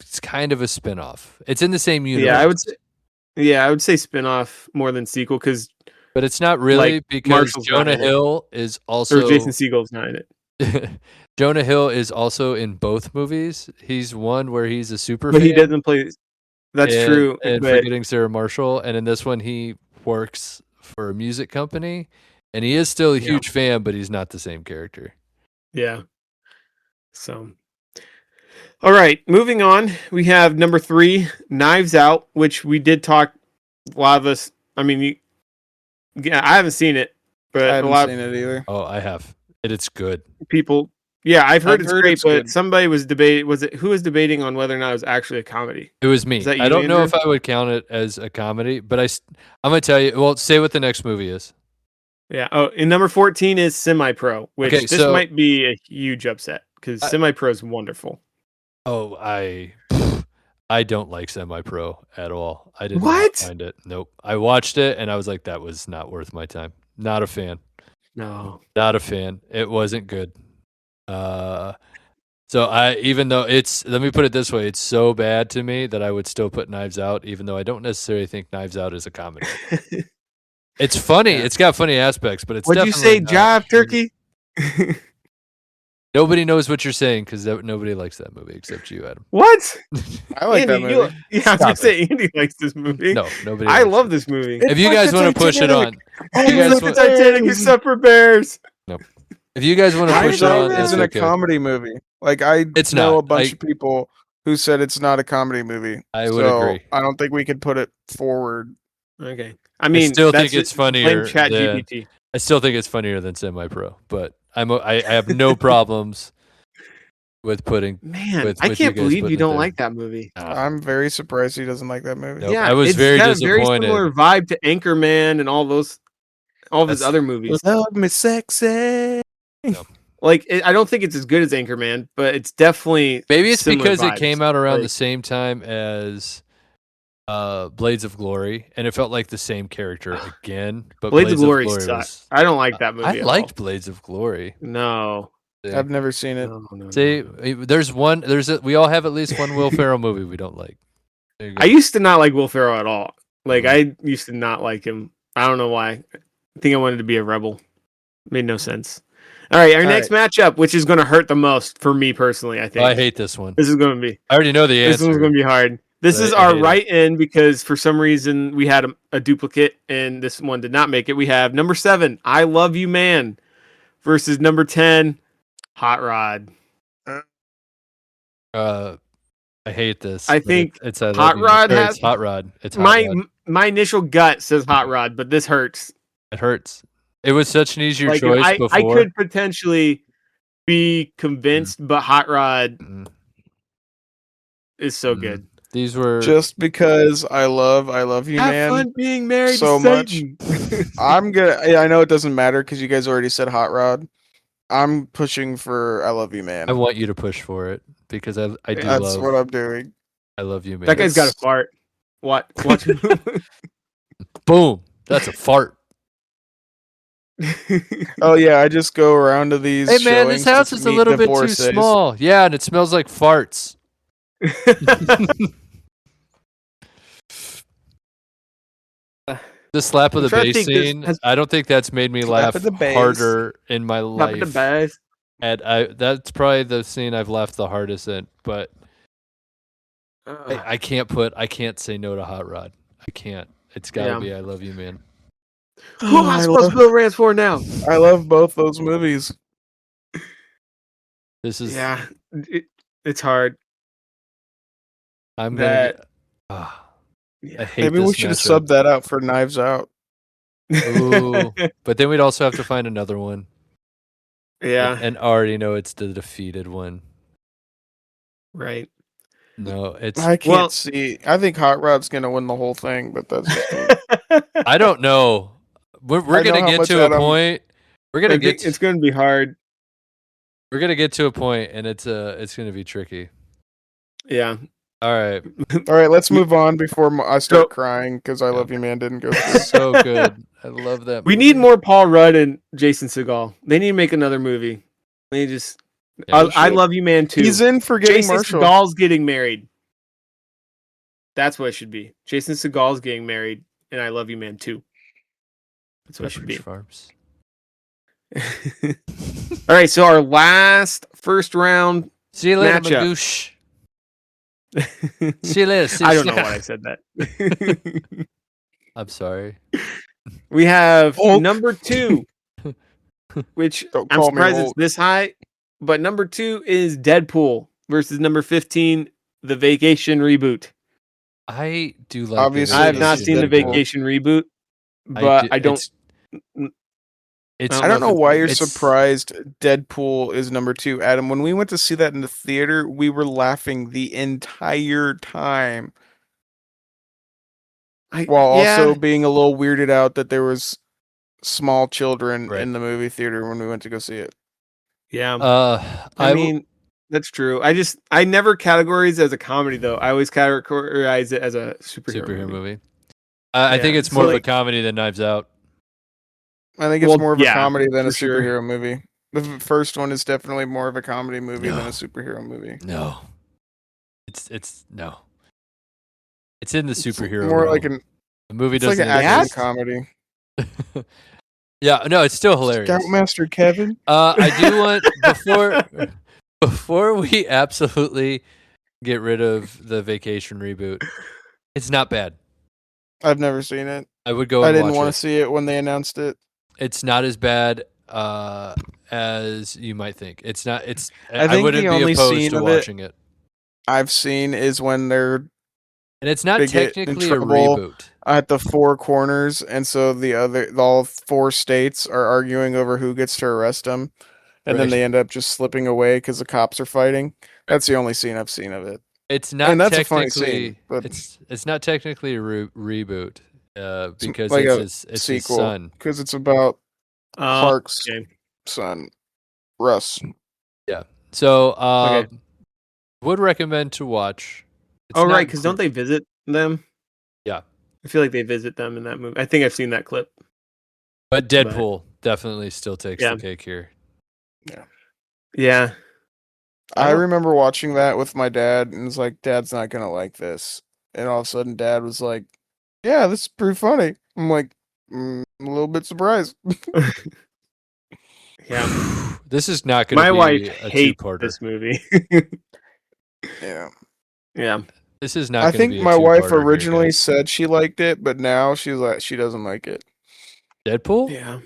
It's kind of a spin-off. It's in the same universe. Yeah, I would say. Yeah, I would say spin-off more than sequel because but it's not really like, because Marshall's not Jonah in it. Hill is or also Jason Segel's not in it. Jonah Hill is also in both movies. He's one where he's a super But fan. he doesn't play. That's and- true. And But Forgetting Sarah Marshall, and in this one he works for a music company, and he is still a Yeah. huge fan, but he's not the same character. yeah. So. All right, moving on. We have number 3, Knives Out, which we did talk. A lot of us. I mean, yeah, I haven't seen it, but I a haven't lot seen of it either. Oh, I have. It's good. people. Yeah, I've heard I've it's heard great, it's but good. somebody was debating. Was it who was debating on whether or not it was actually a comedy? It was me. Is that I you, don't know Andrew? if I would count it as a comedy, but I'm gonna tell you. Well, say what the next movie is. Yeah. Oh, and number 14 is Semi Pro, which Okay, this so- might be a huge upset because Semi Pro is wonderful. Oh, I don't like Semi-Pro at all. I did What? not find it. Nope. I watched it and I was like, that was not worth my time. Not a fan. No. Not a fan. It wasn't good. So even though let me put it this way, it's so bad to me that I would still put Knives Out, even though I don't necessarily think Knives Out is a comedy. It's funny. Yeah. It's got funny aspects, but it's What'd you definitely say, not- Jive Turkey? Nobody knows what you're saying because nobody likes that movie except you, Adam. What? I like that Andy, movie. yeah, I was Stop gonna it. say Andy likes this movie. No, nobody. I likes love it. this movie. If you like guys the want to push it on, Titanic. you guys It's the want- Titanic except for bears. if you guys want to I push it thought on, it it's isn't okay. a comedy movie. Like I It's know not. a bunch I- of people who said it's not a comedy movie. I would So agree. I don't think we could put it forward. Okay. I mean, still that's think it's just- blame funnier ChatGPT. I still think it's funnier than Semi-Pro, but I have no problems with putting. Man, with I you can't guys believe putting you it don't there. like that movie. I'm very surprised he doesn't like that movie. Nope. Yeah, I was it's very got a disappointed. very similar vibe to Anchorman and all of his That's- other movies. Love me sexy. Like, I don't think it's as good as Anchorman, but it's definitely Maybe it's similar because vibes. it came out around Like- the same time as Blades of Glory, and it felt like the same character again. But Blades of Glory was. sucks. I don't like that movie. I at liked all. Blades of Glory. No. Yeah. I've never seen it. No. See, there's one. We all have at least one Will Ferrell movie we don't like. There you go. I used to not like Will Ferrell at all. Like Mhm. I used to not like him. I don't know why. I think I wanted to be a rebel. Made no sense. All right, our All next matchup, which is going to hurt the most for me personally, I think. I hate this one. This is going to be. I already know the This one's answer. going to be hard. This But is I our hate it. right end because for some reason we had a duplicate and this one did not make it. We have number 7, I Love You Man, versus number 10, Hot Rod. I hate this. I but think it's I Love Hot You, Rod or has- it's Hot Rod. It's Hot Rod. My initial gut says Hot Rod, but this hurts. It hurts. It was such an easier Like choice I before. could potentially be convinced, but Hot Rod Mm, is so mm. good. These were Just because I love you, Have man. fun being married so to much. Satan. I'm gonna. Yeah, I know it doesn't matter because you guys already said Hot Rod. I'm pushing for I love you, man. I want you to push for it because I do That's love what I'm doing. I Love You, man. That guy's got a fart. What? Watch. Boom. That's a fart. Oh yeah, I just go around to these. Hey man, this showings to house is a meet little bit too divorcees. small. Yeah, and it smells like farts. The slap of the trying to bass think, this scene. has- I don't think that's made me Slap laugh of the bass. harder in my Top of the life. bass. And that's probably the scene I've laughed the hardest in. But I can't say no to Hot Rod. I can't. It's gotta Yeah. be I Love You, man. Who am I supposed to build rants for now? I love both those movies. This is Yeah, it's hard. I'm that- gonna. Ah, Yeah. I hate Maybe this we should have matchup. subbed that out for Knives Out. Ooh. But then we'd also have to find another one. Yeah, And already know it's the defeated one. right. No, it's I can't Well- see. I think Hot Rod's gonna win the whole thing, but that's just me. I don't know. We're I know gonna how get much to a Adam- point. We're I gonna think get it's going to be hard. we're gonna get to a point, and it's gonna be tricky. Yeah. All right, All right, let's move on before I start So- crying because I Love You, man didn't go through. so good. I love that. We movie. need more Paul Rudd and Jason Segel. They need to make another movie. They just. Yeah, I should. Love You Man too. He's in Forgetting Jason Marshall. Segal's getting married. That's what it should be. Jason Segal's getting married, and I Love You Man too. That's what it should be. Farms. All right, so our last first round. See you later, Matchup. Magoosh. See you later. See you I don't know later. why I said that. I'm sorry. We have Hulk. number 2, which Don't I'm call me surprised it's Hulk. this high, but number 2 is Deadpool versus number 15, The Vacation reboot. I do like. Obviously, I have this not is seen The Deadpool. Vacation reboot, but I don't. It's I don't know why you're It's- surprised Deadpool is number 2, Adam. When we went to see that in the theater, we were laughing the entire time while also being a little weirded out that there was small children Right. in the movie theater when we went to go see it. Yeah. I mean, that's true. I never categorize it as a comedy though. I always categorize it as a superhero, movie. I think Yeah, it's so, more of a like- comedy than Knives Out. I think it's Well, more of a yeah, comedy than a for sure. superhero movie. The first one is definitely more of a comedy movie than No. a superhero movie. No, it's no. It's in the It's superhero. more like realm. an The movie it's like doesn't. an action exist. comedy. Yeah, no, it's still hilarious. Scoutmaster Kevin. I do want before we absolutely get rid of the Vacation reboot. It's not bad. I've never seen it. I would go. I And didn't watch want it. to see it when they announced it. It's not as bad as you might think. It's not. It's. I I think wouldn't the be only opposed scene to of it- watching it. I've seen is when they're And it's not they get in technically a trouble. reboot. at the four corners, and so all 4 states are arguing over who gets to arrest them, and then Right. they end up just slipping away because the cops are fighting. That's the only scene I've seen of it. It's not And that's a funny technically. scene, but It's not technically a reboot because like a it's his sequel son. because it's about Clark's okay. son, Russ. So Okay. would recommend to watch. It's Oh not right, because don't they visit them? I feel like they visit them in that movie. I think I've seen that clip. But Deadpool definitely still takes Yeah. the cake here. Yeah. I don't- remember watching that with my dad, and it's like, Dad's not gonna like this. And all of a sudden, Dad was like, "Yeah, this is pretty funny." I'm like, a little bit surprised. Yeah. This is not going to My be wife a hates two-parter. this movie. Yeah, Yeah. This is not I going to think be a my wife two-parter here, originally guys. said she liked it, but now she's like, she doesn't like it. Deadpool? Yeah.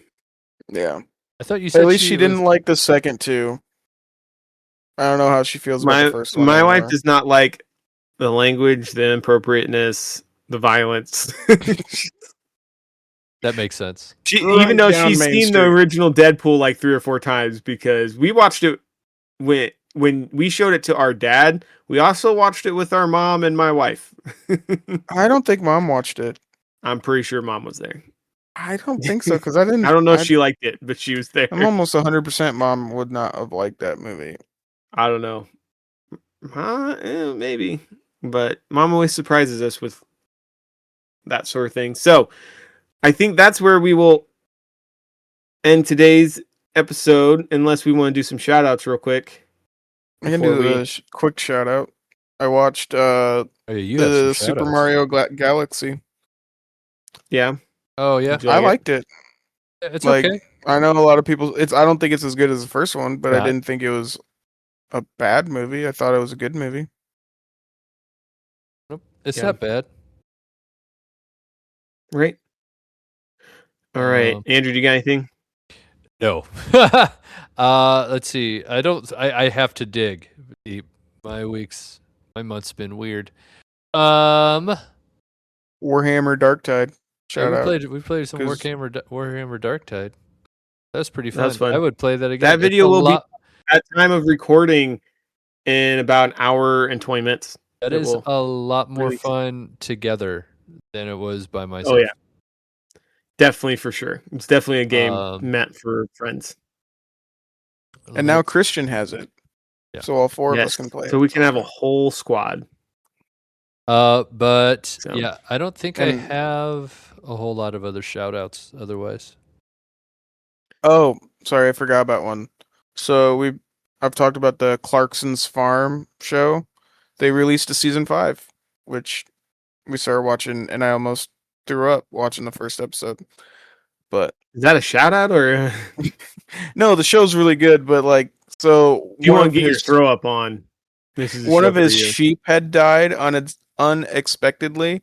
Yeah, I thought you said at least she was- didn't like the second two. I don't know how she feels about the first one. My wife anymore. does not like the language, the inappropriateness, the violence. That makes sense. Right Even though down she's Main seen the Street. original Deadpool like 3 or 4 times, because we watched it when we showed it to our dad. We also watched it with our mom and my wife. I don't think Mom watched it. I'm pretty sure mom was there. I don't think so because I didn't. I don't know if she liked it, but she was there. I'm almost 100% Mom would not have liked that movie. I don't know. Maybe. But mom always surprises us with that sort of thing. So I think that's where we will end today's episode, unless we want to do some shout outs real quick. I can Before do we- a quick shout out. I watched Oh, yeah, you have the some Super shout-outs. Mario Galaxy. Yeah. Oh, yeah. Enjoy I it. liked it. It's like, okay. I know a lot of people. I don't think it's as good as the first one, but I Not- didn't think it was a bad movie. I thought it was a good movie. Nope, it's Yeah. not bad. Right. All right. Um, Andrew, do you got anything? No. Let's see. I have to dig deep. My month's been weird. Warhammer Darktide. Shout Yeah, out. we played some 'cause- Warhammer Darktide. That was pretty fun. That was fun. I would play that again. That It's video a will be- lot- At time of recording in about an hour and 20 minutes. That it is will a lot more release. fun together than it was by myself. Oh, yeah. Definitely, for sure. It's definitely a game Um, meant for friends. And now Christian has it. Yeah. So all four of Yes. us can play So it. we can have a whole squad. But So- yeah, I don't think I And- have a whole lot of other shout outs otherwise. Oh, sorry, I forgot about one. So I've talked about the Clarkson's Farm show. They released a season 5, which we started watching, and I almost threw up watching the first episode. But Is that a shout out, or no, the show's really good. But like, so do you one want of to get your his- throw up on? This is a one show of for his you. sheep had died unexpectedly,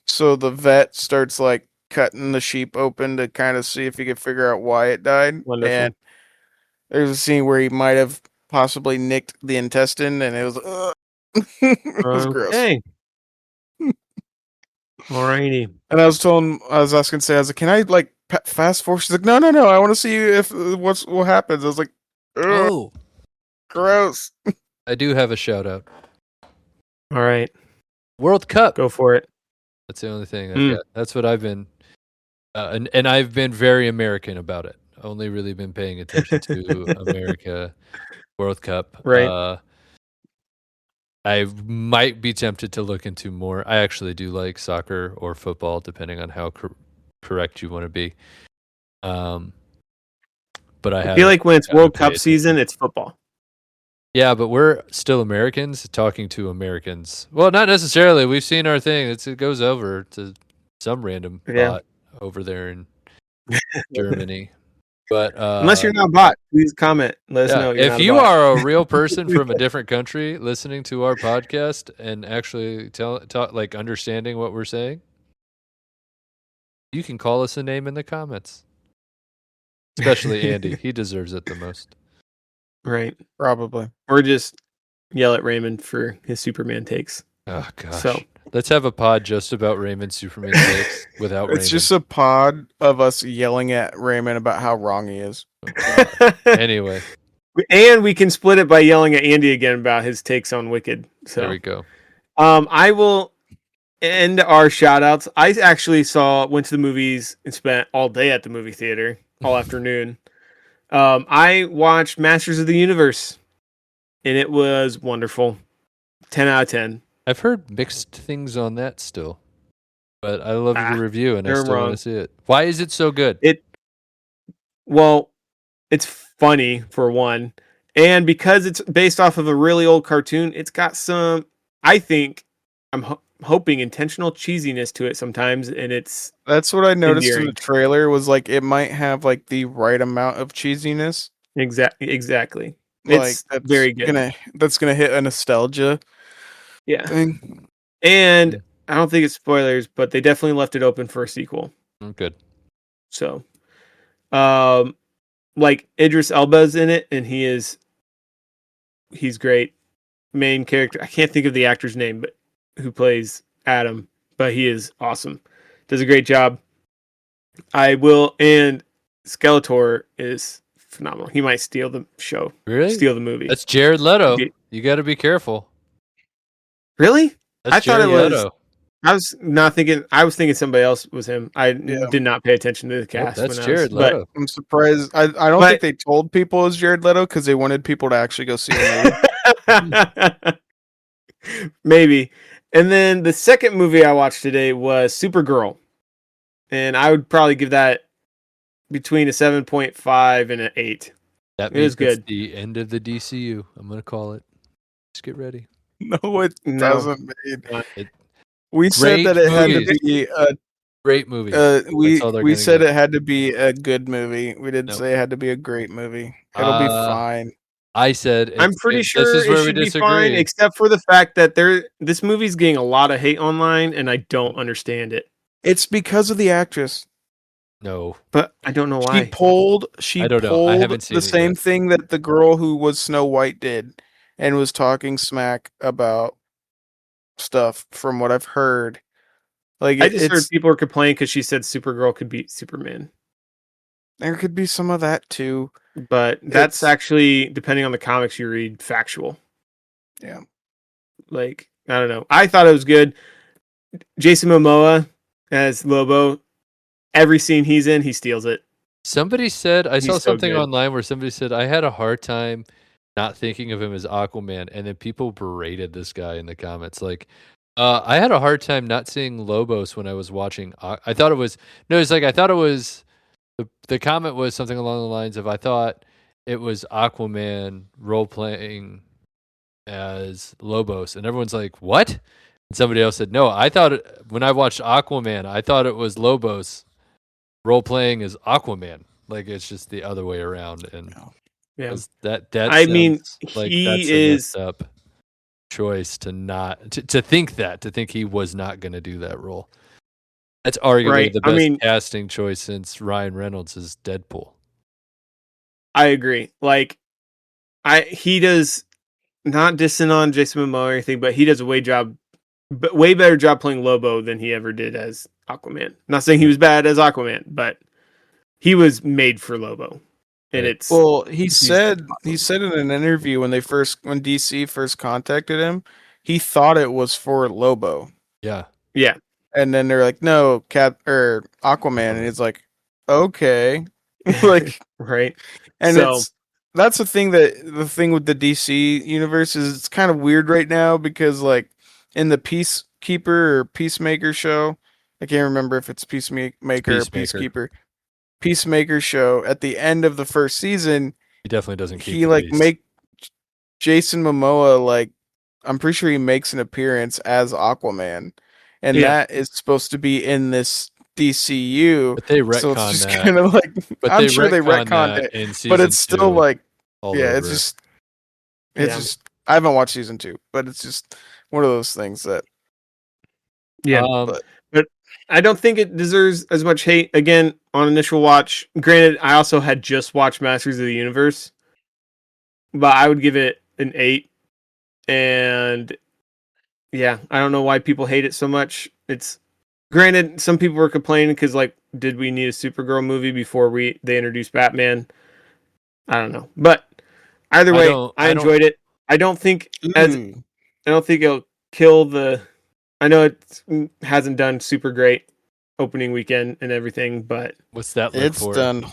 so the vet starts like cutting the sheep open to kind of see if he could figure out why it died. Wonderful. And there's a scene where he might have possibly nicked the intestine, and it was it was gross. Okay. Alrighty. And I was asking Say, I was like, "Can I like fast forward?" She's like, "No, I want to see if what happens." I was like, "Ugh, Oh, gross." I do have a shout out. All right. World Cup. Go for it. That's the only thing I've Mm. got. That's what I've been, and I've been very American about it. Only really been paying attention to America World Cup. Right. I might be tempted to look into more. I actually do like soccer or football, depending on how correct you want to be. But I feel like when it's gotten World paid Cup attention. season, it's football. yeah, but we're still Americans talking to Americans. Well, not necessarily. We've seen our thing. It goes over to some random Yeah. bot over there in Germany. But Unless you're not bot, please comment. Let us know. You're if not a you bot. are a real person from a different country listening to our podcast and actually like understanding what we're saying, you can call us a name in the comments. Especially Andy. He deserves it the most. Right. Probably. Or just yell at Raymond for his Superman takes. Oh gosh. So- Let's have a pod just about Raymond Superman takes without Raymond. It's just a pod of us yelling at Raymond about how wrong he is. Anyway, And we can split it by yelling at Andy again about his takes on Wicked. So there we go. I will end our shout outs. I actually went to the movies and spent all day at the movie theater, all afternoon. I watched Masters of the Universe, and it was wonderful. 10 out of 10. I've heard mixed things on that still. but I love Ah, your review, and I you're still want wrong. to see it. Why is it so good? Well, it's funny for one, and because it's based off of a really old cartoon, it's got some. I think I'm hoping intentional cheesiness to it sometimes, and it's That's what I noticed in the endearing. trailer was like it might have like the right amount of cheesiness. Exactly. Like It's very good. that's gonna hit a nostalgia Yeah, thing. and Yeah. I don't think it's spoilers, but they definitely left it open for a sequel. Good. So, um, like Idris Elba's in it, and he's great. Main character. I can't think of the actor's name, but who plays Adam, but he is awesome. Does a great job. I will, and Skeletor is phenomenal. He might steal the show, Really? steal the movie. That's Jared Leto. Ye- You got to be careful. Really? That's I thought Jared it was. Leto. I was not thinking. I was thinking somebody else was him. I Yeah. did not pay attention to the Nope, cast. that's when Jared I was, Leto. I'm surprised. I don't But- think they told people it was Jared Leto because they wanted people to actually go see the movie. Maybe. And then the second movie I watched today was Supergirl, and I would probably give that between a 7.5 and an 8. That It was means it's good. the end of the DCU. I'm gonna call it. Just get ready. No, it No. doesn't. It- We said that it had to movies. be Great movie. we all they're we gonna said get. it had to be a good movie. We didn't Nope. say it had to be a great movie. It'll be fine. I said I'm it's- pretty this sure is it where we should be disagree. fine, except for the fact that this movie's getting a lot of hate online, and I don't understand it. It's because of the actress. No, But I don't know She why. pulled I don't know. I haven't seen the it same yet. thing that the girl who was Snow White did and was talking smack about stuff from what I've heard. Like I just heard it's people were complaining because she said Supergirl could beat Superman. there could be some of that too. But that's It's- actually, depending on the comics you read, factual. Yeah. Like, I don't know. I thought it was good. Jason Momoa as Lobo, every scene he's in, he steals it. somebody said I saw He's so something good. online where somebody said I had a hard time not thinking of him as Aquaman, and then people berated this guy in the comments. Like, I had a hard time not seeing Lobos when I was watching. I thought it was no. It's like I thought it was the comment was something along the lines of I thought it was Aquaman role playing as Lobos, and everyone's like, "What?" And somebody else said, "No, I thought when I watched Aquaman, I thought it was Lobos role playing as Aquaman. Like it's just the other way around." And Yeah. that I mean, sounds like he that's a is- messed up choice to not to think he was not going to do that role. That's arguably Right. the I best mean- casting choice since Ryan Reynolds is Deadpool. I agree. Like, he does not dissing on Jason Momoa or anything, but he does a way better job playing Lobo than he ever did as Aquaman. Not saying he was bad as Aquaman, but he was made for Lobo. And Right. it's Well, he said in an interview when DC first contacted him, he thought it was for Lobo. Yeah. yeah. And then they're like, "No, Aquaman." And he's like, "Okay." Like Right. and So- that's the thing with the DC universe is it's kind of weird right now because like in the Peacemaker show, I can't remember if it's Peacemaker or Peacemaker. Peacemaker show at the end of the first season, He definitely doesn't keep he the like peace. make Jason Momoa like I'm pretty sure he makes an appearance as Aquaman, and Yeah. that is supposed to be in this DCU. But they So it's retcon just that. kind of like But I'm sure they retconned that it, in season but it's still 2 like all yeah, over it's it. just Yeah. I haven't watched season 2, but it's just one of those things that Yeah. but- I don't think it deserves as much hate again on initial watch. Granted, I also had just watched Masters of the Universe, but I would give it an 8. And yeah, I don't know why people hate it so much. It's granted, some people were complaining because like, did we need a Supergirl movie before they introduced Batman? I don't know, but either way, I enjoyed it. I don't think it'll kill the. I know it hasn't done super great opening weekend and everything, but What's that look it's for? done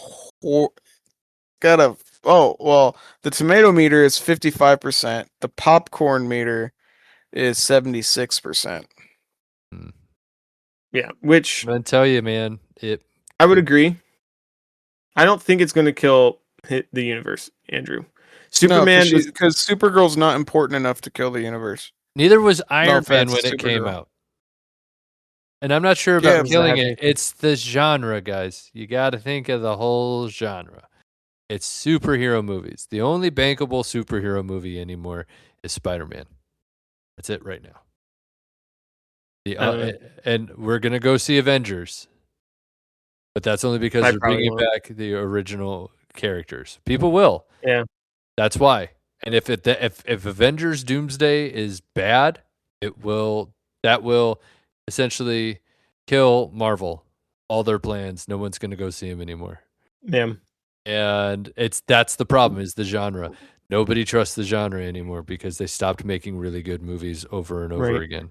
the tomato meter is 55%, the popcorn meter is 76%. Yeah, which I'm gonna tell you, man. I would agree. I don't think it's going to kill the universe, Andrew. Superman was because Supergirl's not important enough to kill the universe. Neither was Iron Man offense when to it came Supergirl. out. And I'm not sure Yeah, about killing exactly. it. It's the genre, guys. You got to think of the whole genre. It's superhero movies. The only bankable superhero movie anymore is Spider-Man. That's it right now. And we're gonna go see Avengers, but that's only because I they're probably bringing won't. back the original characters. People will. Yeah. That's why. And if Avengers Doomsday is bad, that will essentially kill Marvel, all their plans. No one's going to go see them anymore. Yeah. And that's the problem, is the genre. Nobody trusts the genre anymore because they stopped making really good movies over and over Right. again.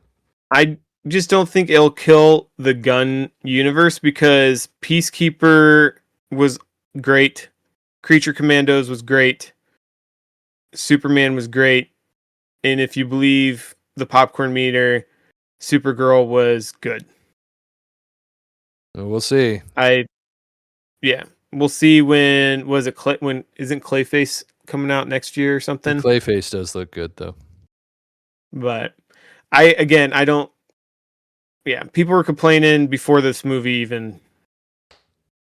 I just don't think it'll kill the gun universe because Peacekeeper was great. Creature Commandos was great. Superman was great. And if you believe the popcorn meter, Supergirl was good. So we'll see. We'll see when isn't Clayface coming out next year or something? Clayface does look good though. But I don't. Yeah, people were complaining before this movie even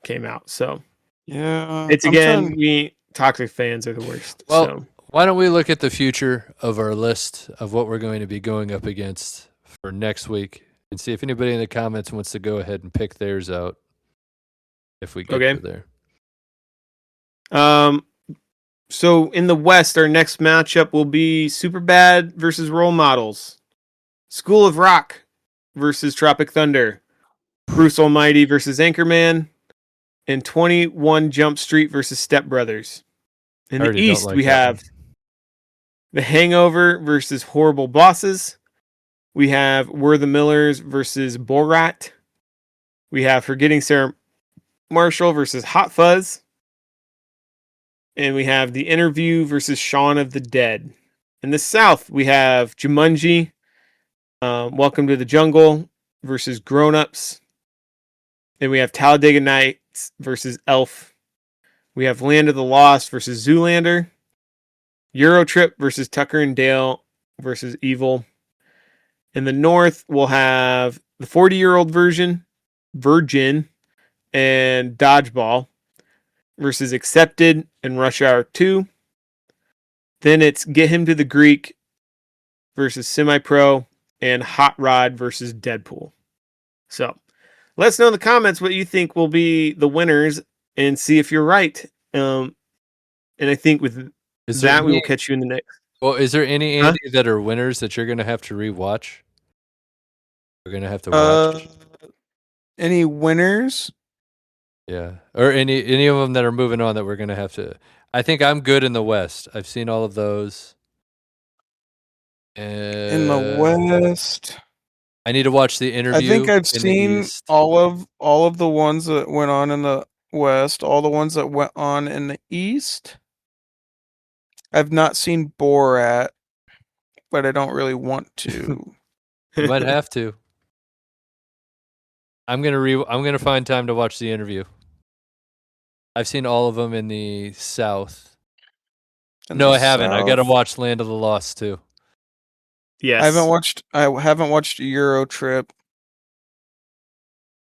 came out. So Yeah, it's we toxic fans are the worst. Well, so why don't we look at the future of our list of what we're going to be going up against for next week and see if anybody in the comments wants to go ahead and pick theirs out if we get to there. So in the West, our next matchup will be Superbad versus Role Models, School of Rock versus Tropic Thunder, Bruce Almighty versus Anchorman, and 21 Jump Street versus Step Brothers. In the East, we have The Hangover versus Horrible Bosses. We have We're the Millers versus Borat. We have Forgetting Sarah Marshall versus Hot Fuzz. And we have The Interview versus Shaun of the Dead. In the South, we have Jumanji, Welcome to the Jungle versus Grown Ups. Then we have Talladega Nights versus Elf. We have Land of the Lost versus Zoolander. Eurotrip versus Tucker and Dale versus Evil. In the North, we'll have the 40-year-old Virgin, and Dodgeball versus Accepted and Rush Hour 2. Then it's Get Him to the Greek versus Semi-Pro and Hot Rod versus Deadpool. So let us know in the comments what you think will be the winners and see if you're right. And I think with that, we will catch you in the next. Well, is there any, Andy, that are winners that you're going to have to rewatch? We're going to have to watch. Any winners? Yeah. Or any of them that are moving on that we're going to have to. I think I'm good in the West. I've seen all of those. In the West, I need to watch The Interview. I think I've seen all of the ones that went on in the West, all the ones that went on in the East. I've not seen Borat, but I don't really want to. You might have to. I'm gonna find time to watch The Interview. I've seen all of them in the South. No, I haven't. I gotta watch Land of the Lost too. Yes. I haven't watched Euro Trip.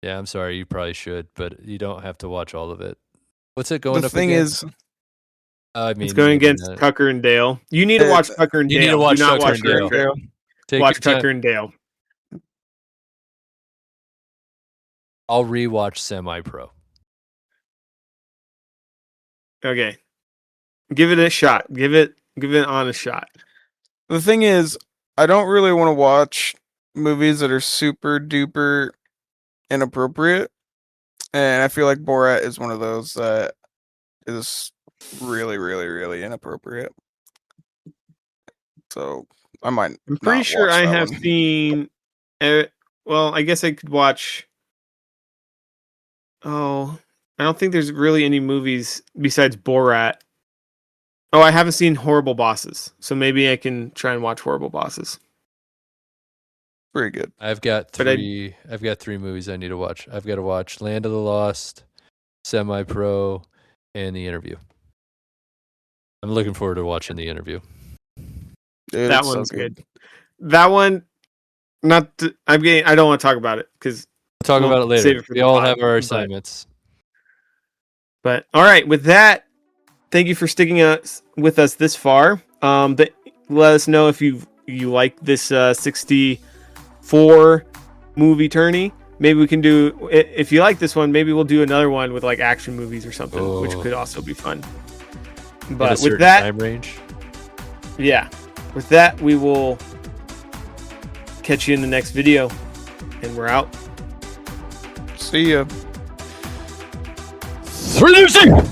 Yeah, I'm sorry. You probably should, but you don't have to watch all of it. What's it going The up thing against? is, it's going against Tucker and Dale. You need to watch Tucker and Dale. You need to watch Do not Tucker watch and Dale. Watch Tucker and Dale. I'll rewatch Semi-Pro. Okay. Give it a shot. Give it an honest shot. The thing is, I don't really want to watch movies that are super duper inappropriate. And I feel like Borat is one of those that is really, really, really inappropriate. So I might. I'm pretty sure I have seen. Well, I guess I could watch. Oh, I don't think there's really any movies besides Borat. Oh, I haven't seen Horrible Bosses, so maybe I can try and watch Horrible Bosses. Pretty good. I've got But I- three. I've got 3 movies I need to watch. I've got to watch Land of the Lost, Semi Pro, and The Interview. I'm looking forward to watching The Interview. Dude, That it's so one's good. That one, I don't want to talk about it because. We'll talk We'll about it save later. it for We the all pod, have our but- assignments. But all right, with that, thank you for sticking with us this far. Let us know if you like this 64 movie tourney. Maybe we can do, if you like this one, maybe we'll do another one with like action movies or something, which Oh. could also be fun. In a But certain with that, time range. yeah, with that, we will catch you in the next video, and we're out. See ya. 3 2